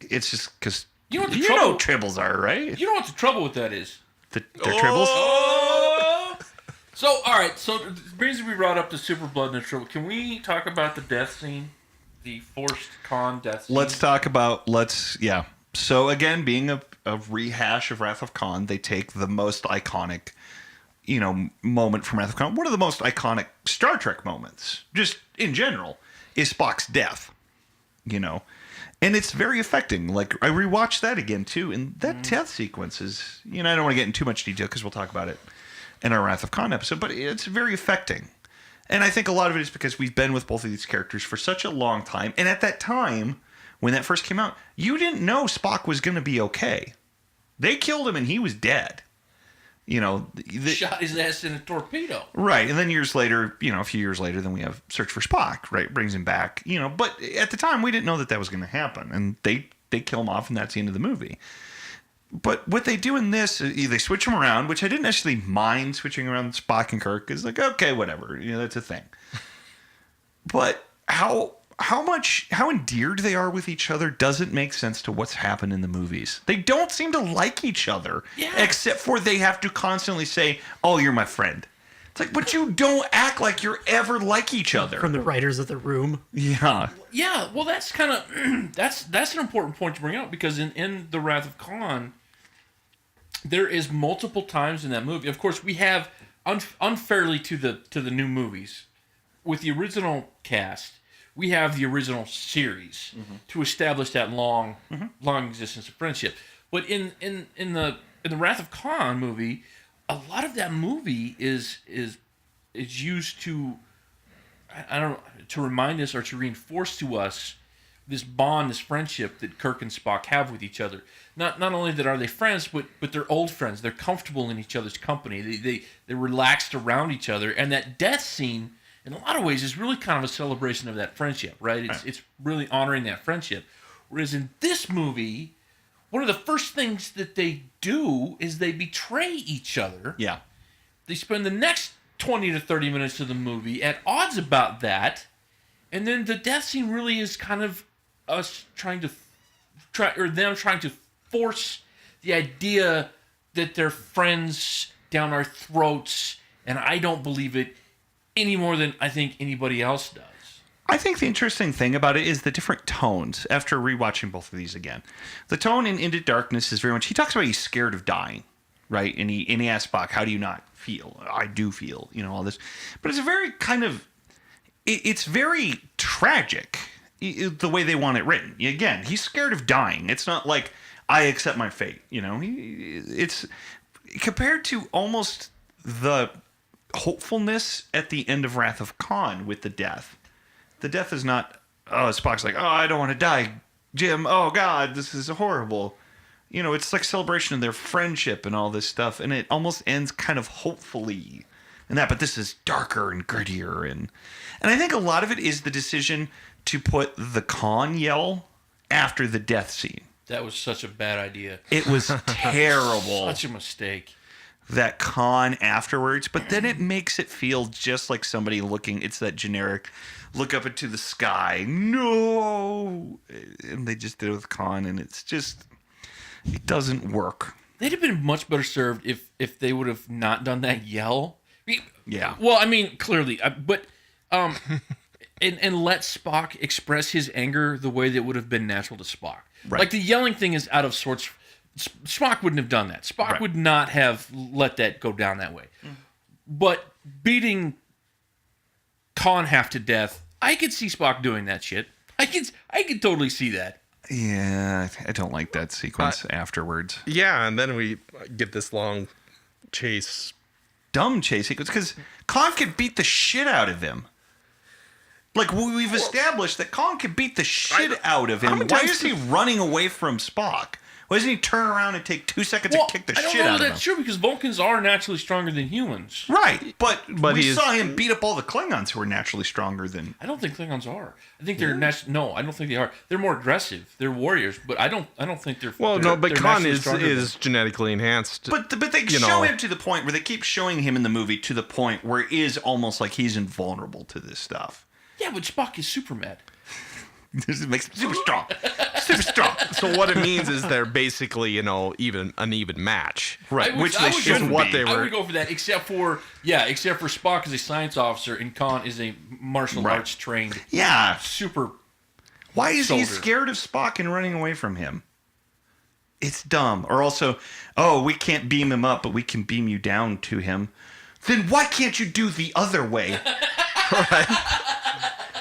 It's just because You know what the you trouble- know tribbles are, right? You know what the trouble with that is? They're tribbles. Oh! So, all right. So, the reason we brought up the Super Blood and the Triple, can we talk about the death scene? The forced Khan death scene? Let's talk about, yeah. So, again, being a rehash of Wrath of Khan, they take the most iconic, moment from Wrath of Khan. One of the most iconic Star Trek moments, just in general, is Spock's death, And it's very affecting. Like, I rewatched that again, too, and that death sequence is, I don't want to get into too much detail because we'll talk about it in our Wrath of Khan episode, but it's very affecting. And I think a lot of it is because we've been with both of these characters for such a long time. And at that time, when that first came out, you didn't know Spock was going to be okay. They killed him and he was dead. Shot his ass in a torpedo. Right. And then years later, a few years later, then we have Search for Spock, right? Brings him back, But at the time, we didn't know that was going to happen. And they kill him off, and that's the end of the movie. But what they do in this, they switch them around, which I didn't necessarily mind switching around Spock and Kirk. It's like, okay, whatever. That's a thing. But how endeared they are with each other doesn't make sense to what's happened in the movies. They don't seem to like each other, except for they have to constantly say, "Oh, you're my friend." It's like, but you don't act like you're ever like each other. From the writers of The Room. Yeah. Yeah, well, that's kind of that's an important point to bring up because in the Wrath of Khan, there is multiple times in that movie. Of course, we have unfairly to the new movies with the original cast. We have the original series to establish that long existence of friendship. But in the Wrath of Khan movie, a lot of that movie is used to to remind us or to reinforce to us this bond, this friendship that Kirk and Spock have with each other. Not only that are they friends, but they're old friends. They're comfortable in each other's company. They're relaxed around each other. And that death scene, in a lot of ways, is really kind of a celebration of that friendship, right? It's really honoring that friendship. Whereas in this movie, one of the first things that they do is they betray each other. Yeah. They spend the next 20 to 30 minutes of the movie at odds about that. And then the death scene really is kind of us trying to force the idea that they're friends down our throats. And I don't believe it any more than I think anybody else does. I think the interesting thing about it is the different tones after rewatching both of these again. The tone in Into Darkness is very much, he talks about he's scared of dying, right? And he asks Spock, how do you not feel? I do feel, all this. But it's a very kind of, it's very tragic, the way they want it written. Again, he's scared of dying. It's not like, I accept my fate, It's compared to almost the hopefulness at the end of Wrath of Khan with the death. The death is not, Spock's like, I don't want to die, Jim. Oh, God, this is horrible. It's like celebration of their friendship and all this stuff. And it almost ends kind of hopefully and that. But this is darker and grittier. And I think a lot of it is the decision to put the Khan yell after the death scene. That was such a bad idea. It was terrible. Such a mistake. That Khan afterwards, but then it makes it feel just like somebody looking, it's that generic look up into the sky, no, and they just did it with Khan, and it's just, it doesn't work. They'd have been much better served if they would have not done that yell. Yeah. Well, I mean, clearly, but and let Spock express his anger the way that would have been natural to Spock. Right. Like the yelling thing is out of sorts. Spock wouldn't have done that. Spock would not have let that go down that way. But beating Khan half to death, I could see Spock doing that shit. I could totally see that. Yeah, I don't like that sequence afterwards. Yeah, and then we get this long chase. Dumb chase sequence, because Khan could beat the shit out of him. Like, we've established that Khan can beat the shit out of him. Why is he running away from Spock? Why doesn't he turn around and take 2 seconds to kick the shit out of him? I don't know that's true because Vulcans are naturally stronger than humans. Right, but we saw him beat up all the Klingons who are naturally stronger than... I don't think Klingons are. I think they're no, I don't think they are. They're more aggressive. They're warriors, but I don't think they're... Well, they're, no, but they're Khan is genetically enhanced. But they show him to the point where they keep showing him in the movie to the point where it is almost like he's invulnerable to this stuff. Yeah, but Spock is super mad. This makes him super strong. super strong. So what it means is they're basically, even an even match. Right, which they I would shouldn't go for, be. they I were- would go for that, except for Spock is a science officer and Khan is a martial Right. arts trained Yeah. super. Why is he Soldier. scared of Spock and running away from him? It's dumb. Or also, we can't beam him up, but we can beam you down to him. Then why can't you do the other way?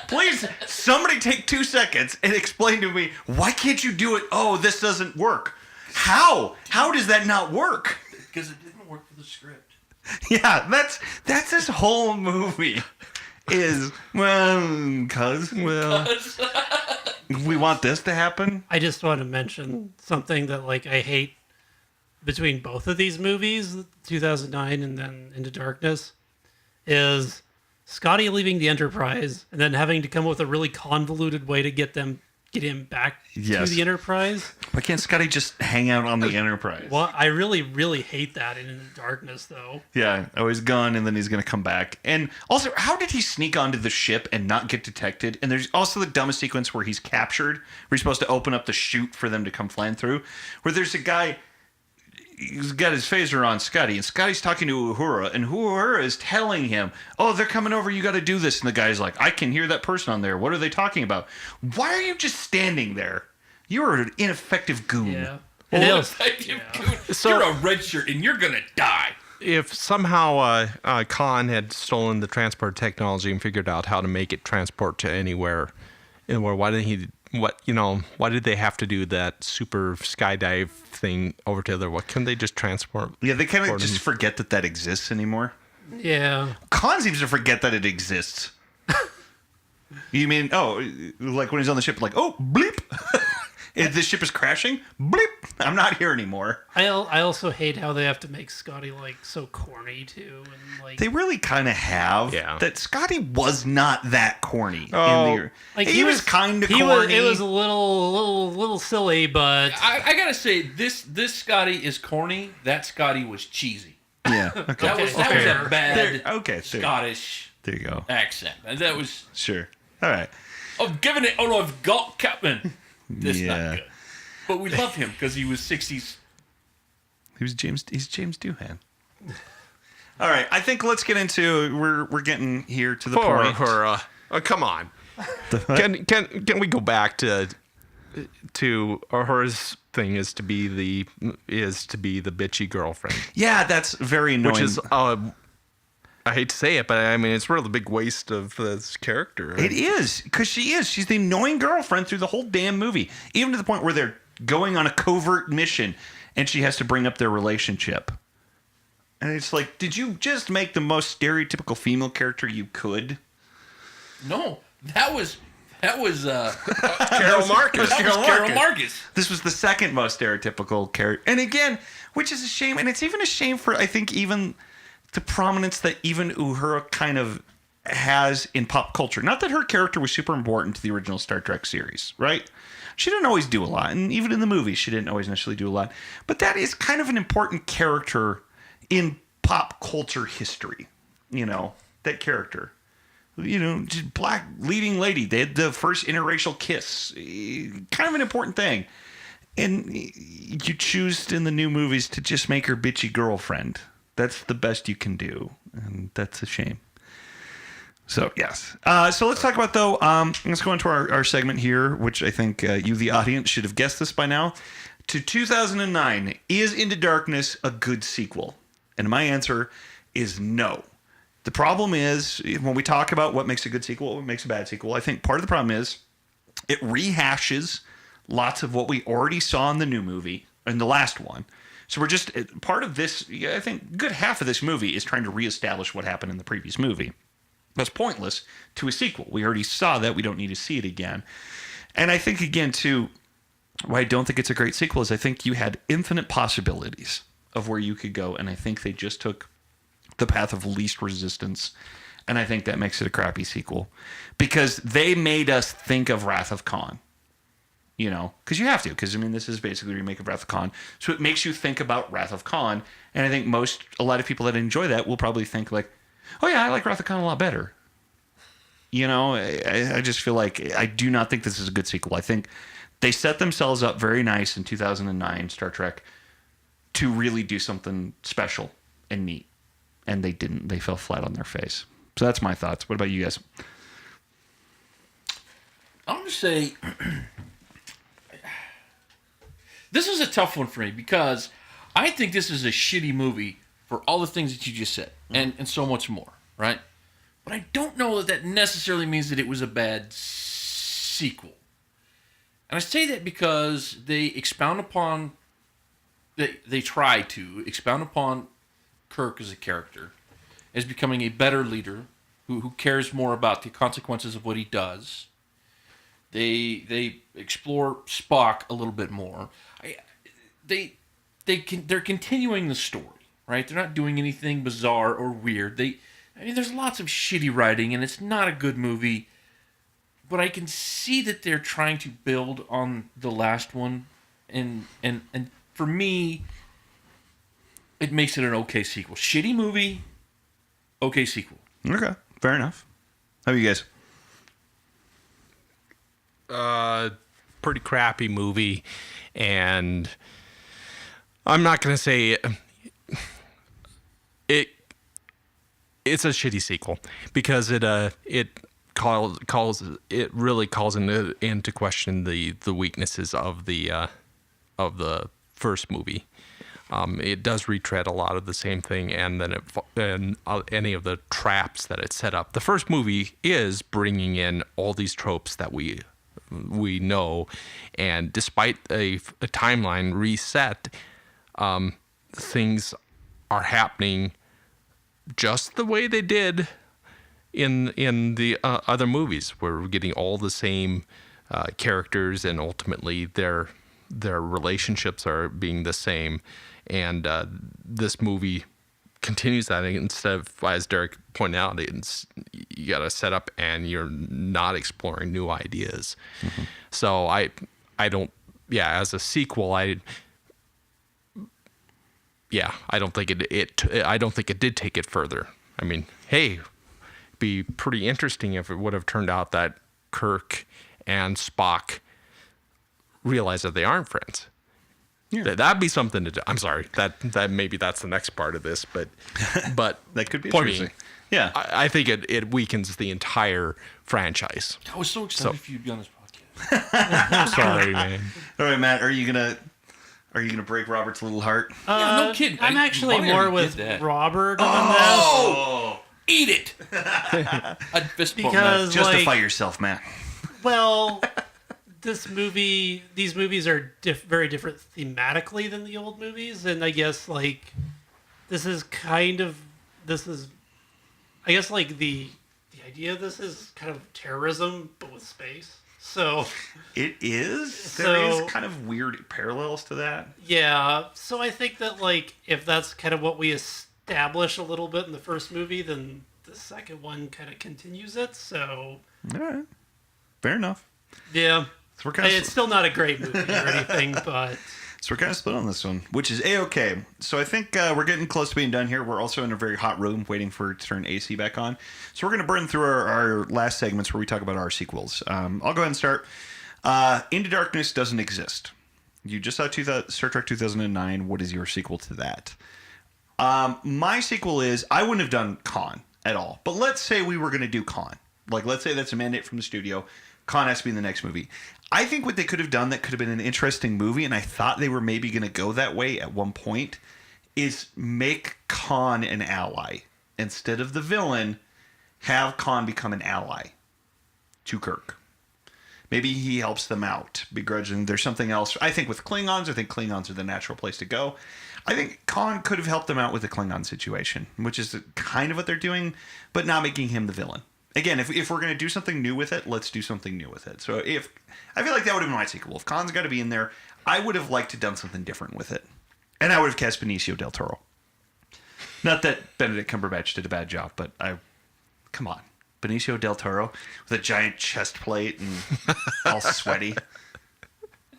Please, somebody take 2 seconds and explain to me, why can't you do it? Oh, this doesn't work. How? How does that not work? Because it didn't work for the script. Yeah, that's this whole movie is, cuz we want this to happen. I just want to mention something that I hate between both of these movies, 2009 and then Into Darkness, is Scotty leaving the Enterprise and then having to come up with a really convoluted way to get him back Yes. to the Enterprise. Why can't Scotty just hang out on the Enterprise? Well, I really, really hate that in Into Darkness, though. Yeah, he's gone and then he's going to come back. And also, how did he sneak onto the ship and not get detected? And there's also the dumbest sequence where he's captured, where he's supposed to open up the chute for them to come flying through, where there's a guy, he's got his phaser on Scotty, and Scotty's talking to Uhura, and Uhura is telling him, oh, they're coming over, you got to do this. And the guy's like, I can hear that person on there. What are they talking about? Why are you just standing there? You're an ineffective goon. Yeah. Well, It is. You're a red shirt and you're gonna die. If somehow Khan had stolen the transport technology and figured out how to make it transport to anywhere, why did they have to do that super skydive thing over to other? What can they just transport? Yeah, they kind of Or- just forget that exists anymore. Yeah. Khan seems to forget that it exists. You mean, like when he's on the ship, like, oh, bleep. If this ship is crashing, bleep. I'm not here anymore. I also hate how they have to make Scotty so corny too, and They really kind of have. Yeah. That Scotty was not that corny. Oh. He was kind of It corny. was a little silly, but I gotta say, this Scotty is corny. That Scotty was cheesy. Yeah. Okay. That was fair. a bad There. Scottish There you go. accent. And that was Sure. All right. I've given it all I've got, Captain. This Yeah. not good. But we love him because he was 60s. He's James Doohan. All right. I think let's get into we're getting here to the point. Come on. Can we go back to Uhura's thing is to be the bitchy girlfriend, Yeah, that's very annoying. which is I hate to say it, but I mean it's really the big waste of this character. It is, because she is. She's the annoying girlfriend through the whole damn movie. Even to the point where they're going on a covert mission and she has to bring up their relationship. And it's like, did you just make the most stereotypical female character you could? No, that was Carol Marcus. Carol Marcus. This was the second most stereotypical character. And again, which is a shame. And it's even a shame for, I think, even the prominence that even Uhura kind of has in pop culture. Not that her character was super important to the original Star Trek series, right? She didn't always do a lot. And even in the movie, she didn't always necessarily do a lot. But that is kind of an important character in pop culture history. That character. Just black leading lady. They had the first interracial kiss. Kind of an important thing. And you choose in the new movies to just make her bitchy girlfriend. That's the best you can do. And that's a shame. So, yes. So let's talk about, though, let's go into our segment here, which I think you, the audience, should have guessed this by now. To 2009, is Into Darkness a good sequel? And my answer is no. The problem is, when we talk about what makes a good sequel, what makes a bad sequel, I think part of the problem is it rehashes lots of what we already saw in the new movie, in the last one. So we're just, part of this, I think, a good half of this movie is trying to reestablish what happened in the previous movie. That's pointless to a sequel. We already saw that. We don't need to see it again. And I think, again, too, why I don't think it's a great sequel is I think you had infinite possibilities of where you could go, and I think they just took the path of least resistance, and I think that makes it a crappy sequel. Because they made us think of Wrath of Khan. Because you have to. Because, this is basically a remake of Wrath of Khan. So it makes you think about Wrath of Khan, and I think a lot of people that enjoy that will probably think like, oh yeah, I like Wrath of Khan a lot better. You know, I just feel like I do not think this is a good sequel. I think they set themselves up very nice in 2009 Star Trek to really do something special and neat, and they didn't. They fell flat on their face. So that's my thoughts. What about you guys? I'm going to say this is a tough one for me because I think this is a shitty movie for all the things that you just said and so much more, right? But I don't know that necessarily means that it was a bad sequel. And I say that because they expound upon, they try to expound upon Kirk as a character, as becoming a better leader who cares more about the consequences of what he does. They explore Spock a little bit more. They're continuing the story, right? They're not doing anything bizarre or weird. There's lots of shitty writing, and it's not a good movie. But I can see that they're trying to build on the last one, and for me, it makes it an okay sequel. Shitty movie, okay sequel. Okay, fair enough. How about you guys? Pretty crappy movie, and I'm not gonna say it's a shitty sequel because it really calls into question the weaknesses of the first movie. It does retread a lot of the same thing, and then any of the traps that it set up. The first movie is bringing in all these tropes that we know, and despite a timeline reset, things are happening just the way they did in the other movies. We're getting all the same characters, and ultimately their relationships are being the same. And this movie continues that. Instead of, as Derek pointed out, you got to set up and you're not exploring new ideas. Mm-hmm. So I don't, as a sequel, I don't think I don't think it did take it further. I mean, hey, it'd be pretty interesting if it would have turned out that Kirk and Spock realize that they aren't friends. Yeah. That'd be something to do. I'm sorry, that maybe that's the next part of this, but that could be interesting. Yeah, I think it weakens the entire franchise. I was so excited for you to be on this podcast. I'm sorry, man. All right, Matt, are you gonna break Robert's little heart? No kidding. I'm actually more with Robert on this. Eat it. I'd fist bump because justify yourself, Matt. Well, these movies are very different thematically than the old movies, and I guess the idea of this is kind of terrorism, but with space. So it is. There is kind of weird parallels to that. Yeah. So I think that if that's kind of what we establish a little bit in the first movie, then the second one kind of continues it. So all right, fair enough. Yeah. So it's still not a great movie or anything, but so we're kind of split on this one, which is A-okay. So I think we're getting close to being done here. We're also in a very hot room waiting for it to turn AC back on. So we're going to burn through our last segments where we talk about our sequels. I'll go ahead and start. Into Darkness doesn't exist. You just saw Star Trek 2009. What is your sequel to that? My sequel is, I wouldn't have done Khan at all. But let's say we were going to do Khan. Let's say that's a mandate from the studio. Khan has to be in the next movie. I think what they could have done that could have been an interesting movie, and I thought they were maybe going to go that way at one point, is make Khan an ally. Instead of the villain, have Khan become an ally to Kirk. Maybe he helps them out begrudgingly. There's something else. I think with Klingons, are the natural place to go. I think Khan could have helped them out with the Klingon situation, which is kind of what they're doing, but not making him the villain. Again, if we're going to do something new with it, let's do something new with it. So I feel like that would have been my sequel. If Khan's got to be in there, I would have liked to have done something different with it. And I would have cast Benicio del Toro. Not that Benedict Cumberbatch did a bad job, but come on. Benicio del Toro with a giant chest plate and all sweaty.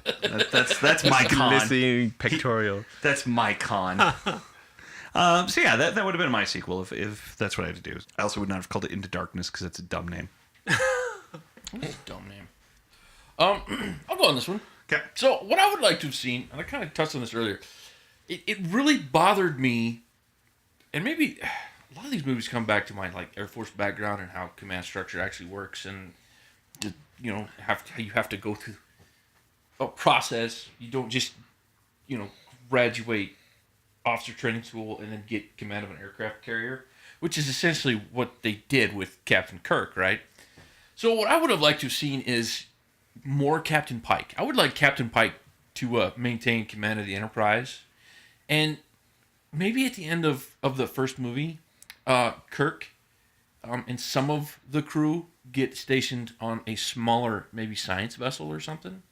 That's my Khan. Missing pectoral. That's my Khan. So yeah, that would have been my sequel if that's what I had to do. I also would not have called it Into Darkness because it's a dumb name. I'll go on this one. Okay. So what I would like to have seen, and I kind of touched on this earlier, it really bothered me, and maybe a lot of these movies come back to my like Air Force background and how command structure actually works, and you have to go through a process. You don't just graduate officer training school and then get command of an aircraft carrier, which is essentially what they did with Captain Kirk, right? So what I would have liked to have seen is more Captain Pike. I would like Captain Pike to maintain command of the Enterprise. And maybe at the end of the first movie, Kirk and some of the crew get stationed on a smaller, maybe science vessel or something.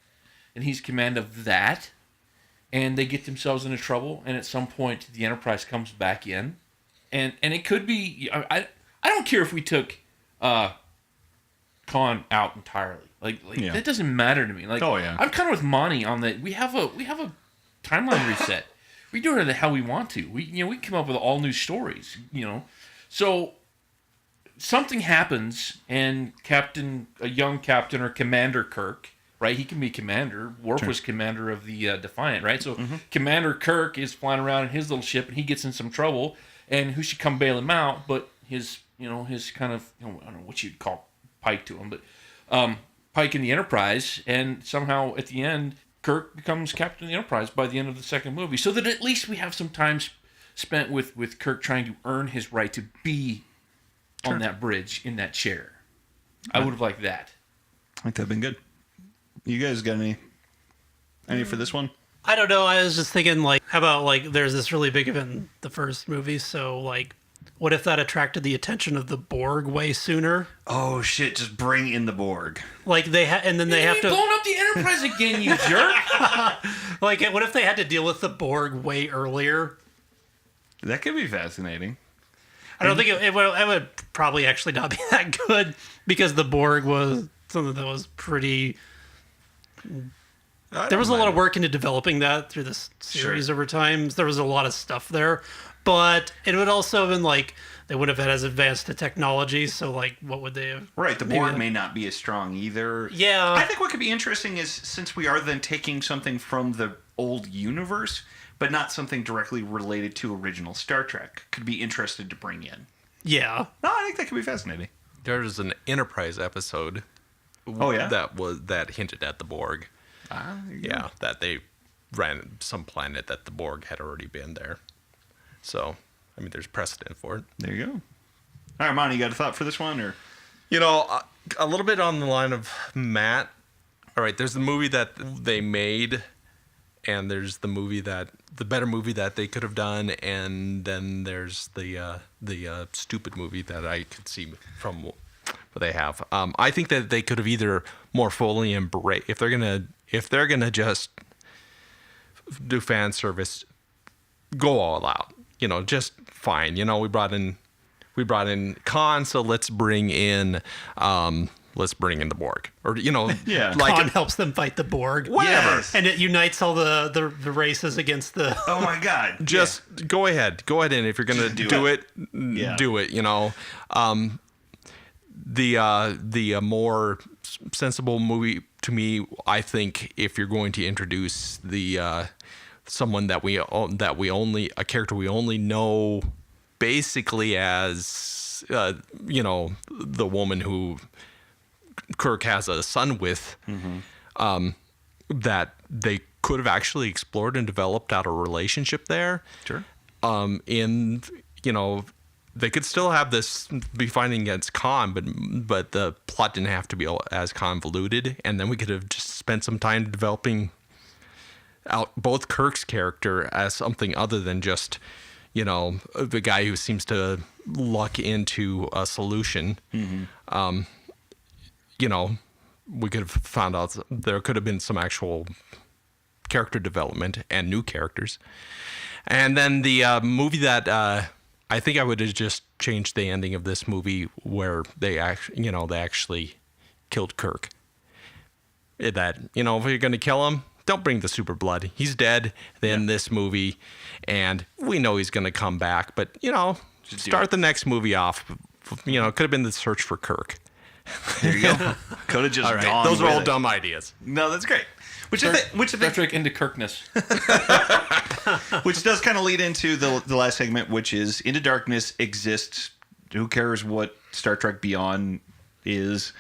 And he's command of that. And they get themselves into trouble. And at some point, the Enterprise comes back in. And it could be... I don't care if we took Khan out entirely. Like Yeah. That doesn't matter to me. Like, Oh, yeah. I'm kind of with Monte on that. We have a timeline reset. We do it how we want to. We come up with all new stories. So something happens, and a young captain or Commander Kirk, right? He can be commander. Worf was commander of the Defiant, right? So Commander Kirk is flying around in his little ship, and he gets in some trouble. And who should come bail him out? But his kind of I don't know what you'd call Pike to him, but Pike in the Enterprise, and somehow at the end, Kirk becomes Captain of the Enterprise by the end of the second movie, so that at least we have some time spent with Kirk trying to earn his right to be on that bridge in that chair. I would have liked that. I think that'd been good. You guys got any for this one? I don't know. I was just thinking, like, how about, like, there's this really big event in the first movie, so, like, what if that attracted the attention of the Borg way sooner? Oh shit! Just bring in the Borg. Like, and then they have to... blown up the Enterprise again, you jerk! Like, what if they had to deal with the Borg way earlier? That could be fascinating. I don't think it would probably actually not be that good, because the Borg was something that was pretty... There was a lot of work into developing that through this series over time. There was a lot of stuff there. But it would also have been like, they would have had as advanced a technology, so like, what would they have? Right, the Borg may not be as strong either. Yeah. I think what could be interesting is, since we are then taking something from the old universe, but not something directly related to original Star Trek, could be interested to bring in. Yeah. No, I think that could be fascinating. There's an Enterprise episode. Oh, yeah? That hinted at the Borg. Yeah, that they ran some planet that the Borg had already been there. So, I mean, there's precedent for it. There you go. All right, Monty, you got a thought for this one? Or A little bit on the line of Matt. All right, there's the movie that they made, and there's the better movie that they could have done, and then there's the stupid movie that I could see from what they have. I think that they could have either more fully embraced, if they're gonna just do fan service, go all out. Just fine. We brought in Khan, so let's bring in the Borg, or Yeah. like Khan helps them fight the Borg. whatever. And it unites all the races against the... Oh my God! just go ahead in. If you're gonna Just do it, Yeah. do it. The more sensible movie to me, I think, if you're going to introduce someone that a character we only know basically as the woman who Kirk has a son with, that they could have actually explored and developed out a relationship there. Sure. They could still have this be fighting against Khan, but the plot didn't have to be as convoluted, and then we could have just spent some time developing out both Kirk's character as something other than just, the guy who seems to luck into a solution. Mm-hmm. We could have found out there could have been some actual character development and new characters. And then the movie that I think I would have just changed the ending of this movie where they actually killed Kirk. That, if you're going to kill him, don't bring the super blood. He's dead in this movie, and we know he's going to come back. But, start the next movie off. It could have been The Search for Kirk. There you go. Could have just All right, gone. those are with all it. dumb ideas. No, that's great. Which I think Star Trek into Kirkness. which does kind of lead into the last segment, which is Into Darkness exists. Who cares what Star Trek Beyond is?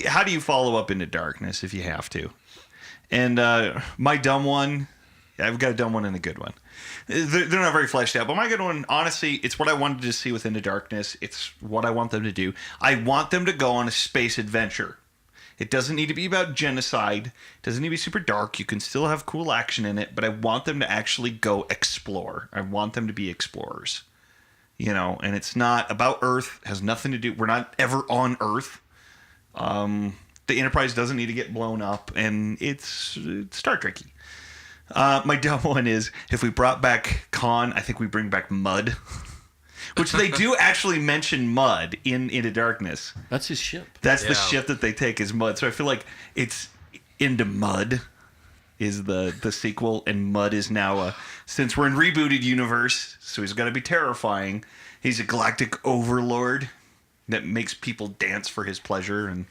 How do you follow up Into Darkness if you have to? And my dumb one, I've got a dumb one and a good one. They're not very fleshed out, but my good one, honestly, it's what I wanted to see with Into Darkness. It's what I want them to do. I want them to go on a space adventure. It doesn't need to be about genocide. It doesn't need to be super dark. You can still have cool action in it, but I want them to actually go explore. I want them to be explorers. You know, and it's not about Earth. It has nothing to do. We're not ever on Earth. The Enterprise doesn't need to get blown up, and it's Star Trekky. My dumb one is if we brought back Khan, I think we bring back Mud. Which they do actually mention Mud in Into Darkness. That's his ship. That's the Yeah. ship that they take is Mud. So I feel like it's Into Mud is the sequel, and Mud is now since we're in rebooted universe, so he's got to be terrifying. He's a galactic overlord that makes people dance for his pleasure, and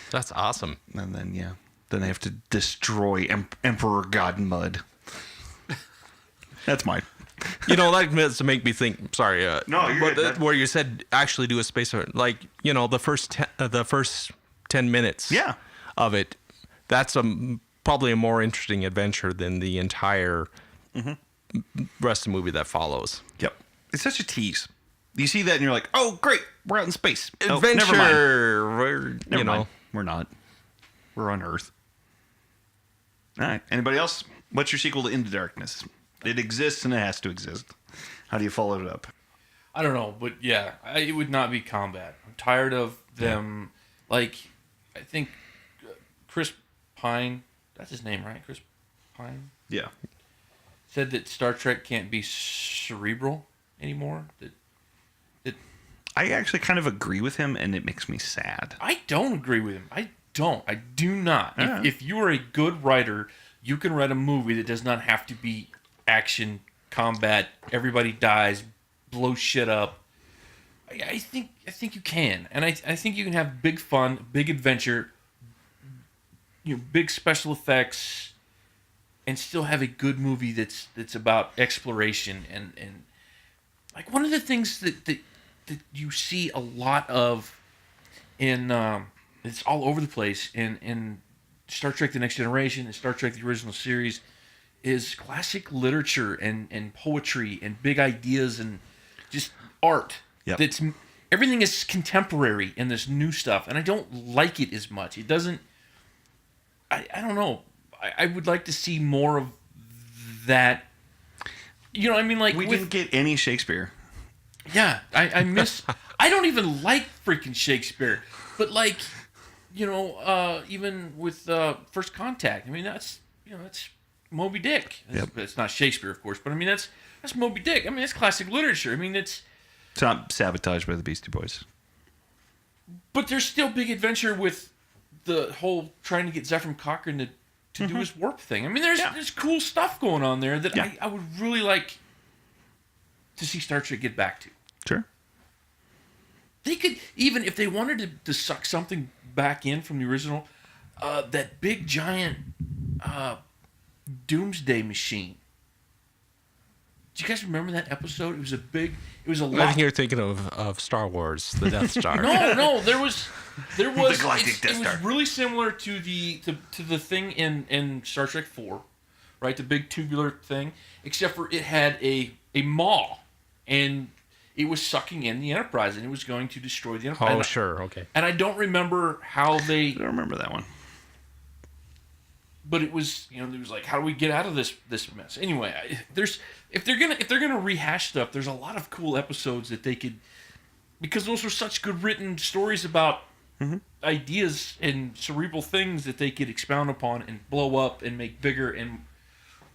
That's awesome. then then they have to destroy Emperor God Mud. That's mine. You know, that meant to make me think. Sorry, No, you're good. where you said actually do a space, like you know, the first 10 minutes, Yeah. of it. That's probably a more interesting adventure than the entire rest of the movie that follows. Yep. It's such a tease. You see that and you're like, oh, great. We're out in space. Oh, Adventure, never mind. we're, Never you know. mind. We're not. We're on Earth. All right. Anybody else? What's your sequel to Into Darkness? It exists and it has to exist. How do you follow it up? I don't know, but yeah, it would not be combat. I'm tired of them. Like, I think Chris Pine, that's his name, right? Chris Pine Yeah. said that Star Trek can't be cerebral anymore. That I actually kind of agree with him, and it makes me sad. I don't agree with him. I don't. I do not. Yeah. If you are a good writer, you can write a movie that does not have to be action, combat, everybody dies, blow shit up. I think you can, and I think you can have big fun, big adventure, big special effects, and still have a good movie that's about exploration and like one of the things that you see a lot of in it's all over the place in Star Trek: The Next Generation and Star Trek: The Original Series is classic literature and poetry and big ideas and just art. Yep. That's everything is contemporary in this new stuff, and I don't like it as much. It doesn't. I don't know. I would like to see more of that. You know, I mean, like We didn't get any Shakespeare. yeah, I miss. I don't even like freaking Shakespeare, but like, even with First Contact, I mean that's Moby Dick. It's not Shakespeare, of course, but I mean that's Moby Dick. I mean that's classic literature. I mean it's not sabotaged by the Beastie Boys. but there's still big adventure with the whole trying to get Zephyr Cochrane to do his warp thing. I mean there's cool stuff going on there that I would really like to see Star Trek get back to. Sure. They could, even if they wanted to suck something back in from the original, that big giant doomsday machine. Do you guys remember that episode? It was a I lot. think you're thinking of Star Wars, the Death Star. No, there was The Galactic Death it Star. was really similar to the thing in Star Trek 4, right? The big tubular thing, except for it had a maw, and it was sucking in the Enterprise, and it was going to destroy the Enterprise. Oh, sure, okay. And I don't remember how they, I don't remember that one. but it was it was like, how do we get out of this mess? Anyway, if they're gonna rehash stuff, there's a lot of cool episodes that they could, because those are such good written stories about ideas and cerebral things that they could expound upon and blow up and make bigger and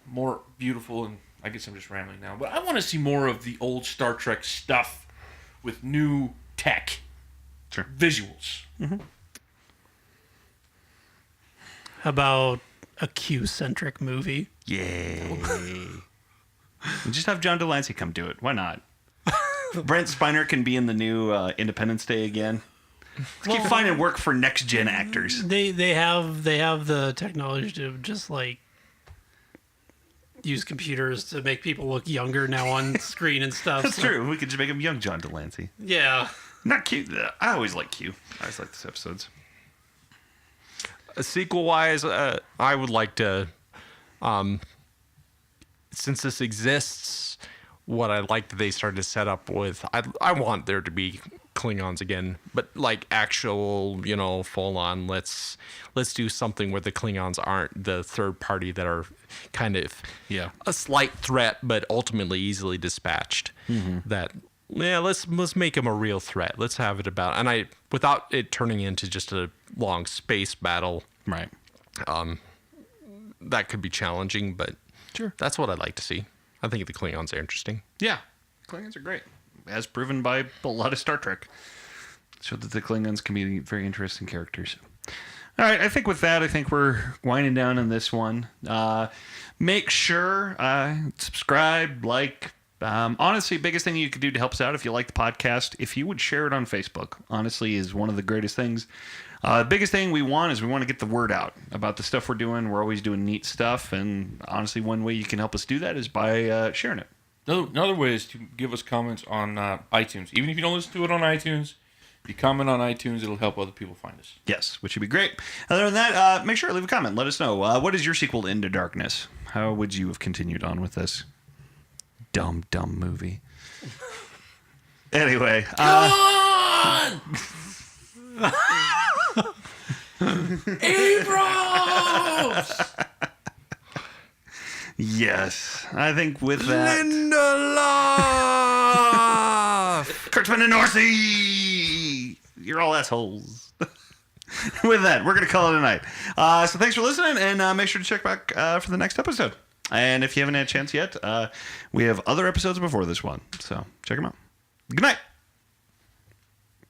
more beautiful. And I guess I'm just rambling now, but I want to see more of the old Star Trek stuff with new tech, visuals. How about a Q-centric movie? Yay. Just have John Delancey come do it. Why not? Brent Spiner can be in the new Independence Day again. Keep finding work for next gen actors. They have the technology to just like use computers to make people look younger now on screen and stuff. That's true. We could just make him young John Delancey. Yeah. Not Q. I always like Q. I always like these episodes. Sequel-wise, I would like to, since this exists, what I like that they started to set up with, I want there to be Klingons again, but like actual, full on. Let's do something where the Klingons aren't the third party that are kind of a slight threat, but ultimately easily dispatched. That let's make them a real threat. Let's have it about, and without it turning into just a long space battle. Right. That could be challenging, but Sure. That's what I'd like to see. I think the Klingons are interesting. Yeah. Klingons are great, as proven by a lot of Star Trek. So that the Klingons can be very interesting characters. All right, I think with that, we're winding down on this one. Make sure subscribe, like. Honestly, biggest thing you could do to help us out if you like the podcast, if you would share it on Facebook, honestly, is one of the greatest things. Biggest thing we want to get the word out about the stuff we're doing. We're always doing neat stuff, and honestly, one way you can help us do that is by sharing it. Another way is to give us comments on iTunes. Even if you don't listen to it on iTunes, if you comment on iTunes, it'll help other people find us. Yes, which would be great. Other than that, make sure to leave a comment. Let us know. What is your sequel to Into Darkness? How would you have continued on with this dumb movie? Anyway. Abrams! Yes, I think with that. Lindelof! Kurtzman and Orsi! You're all assholes. With that, we're going to call it a night. So thanks for listening, and make sure to check back for the next episode. And if you haven't had a chance yet, we have other episodes before this one. So check them out. Good night.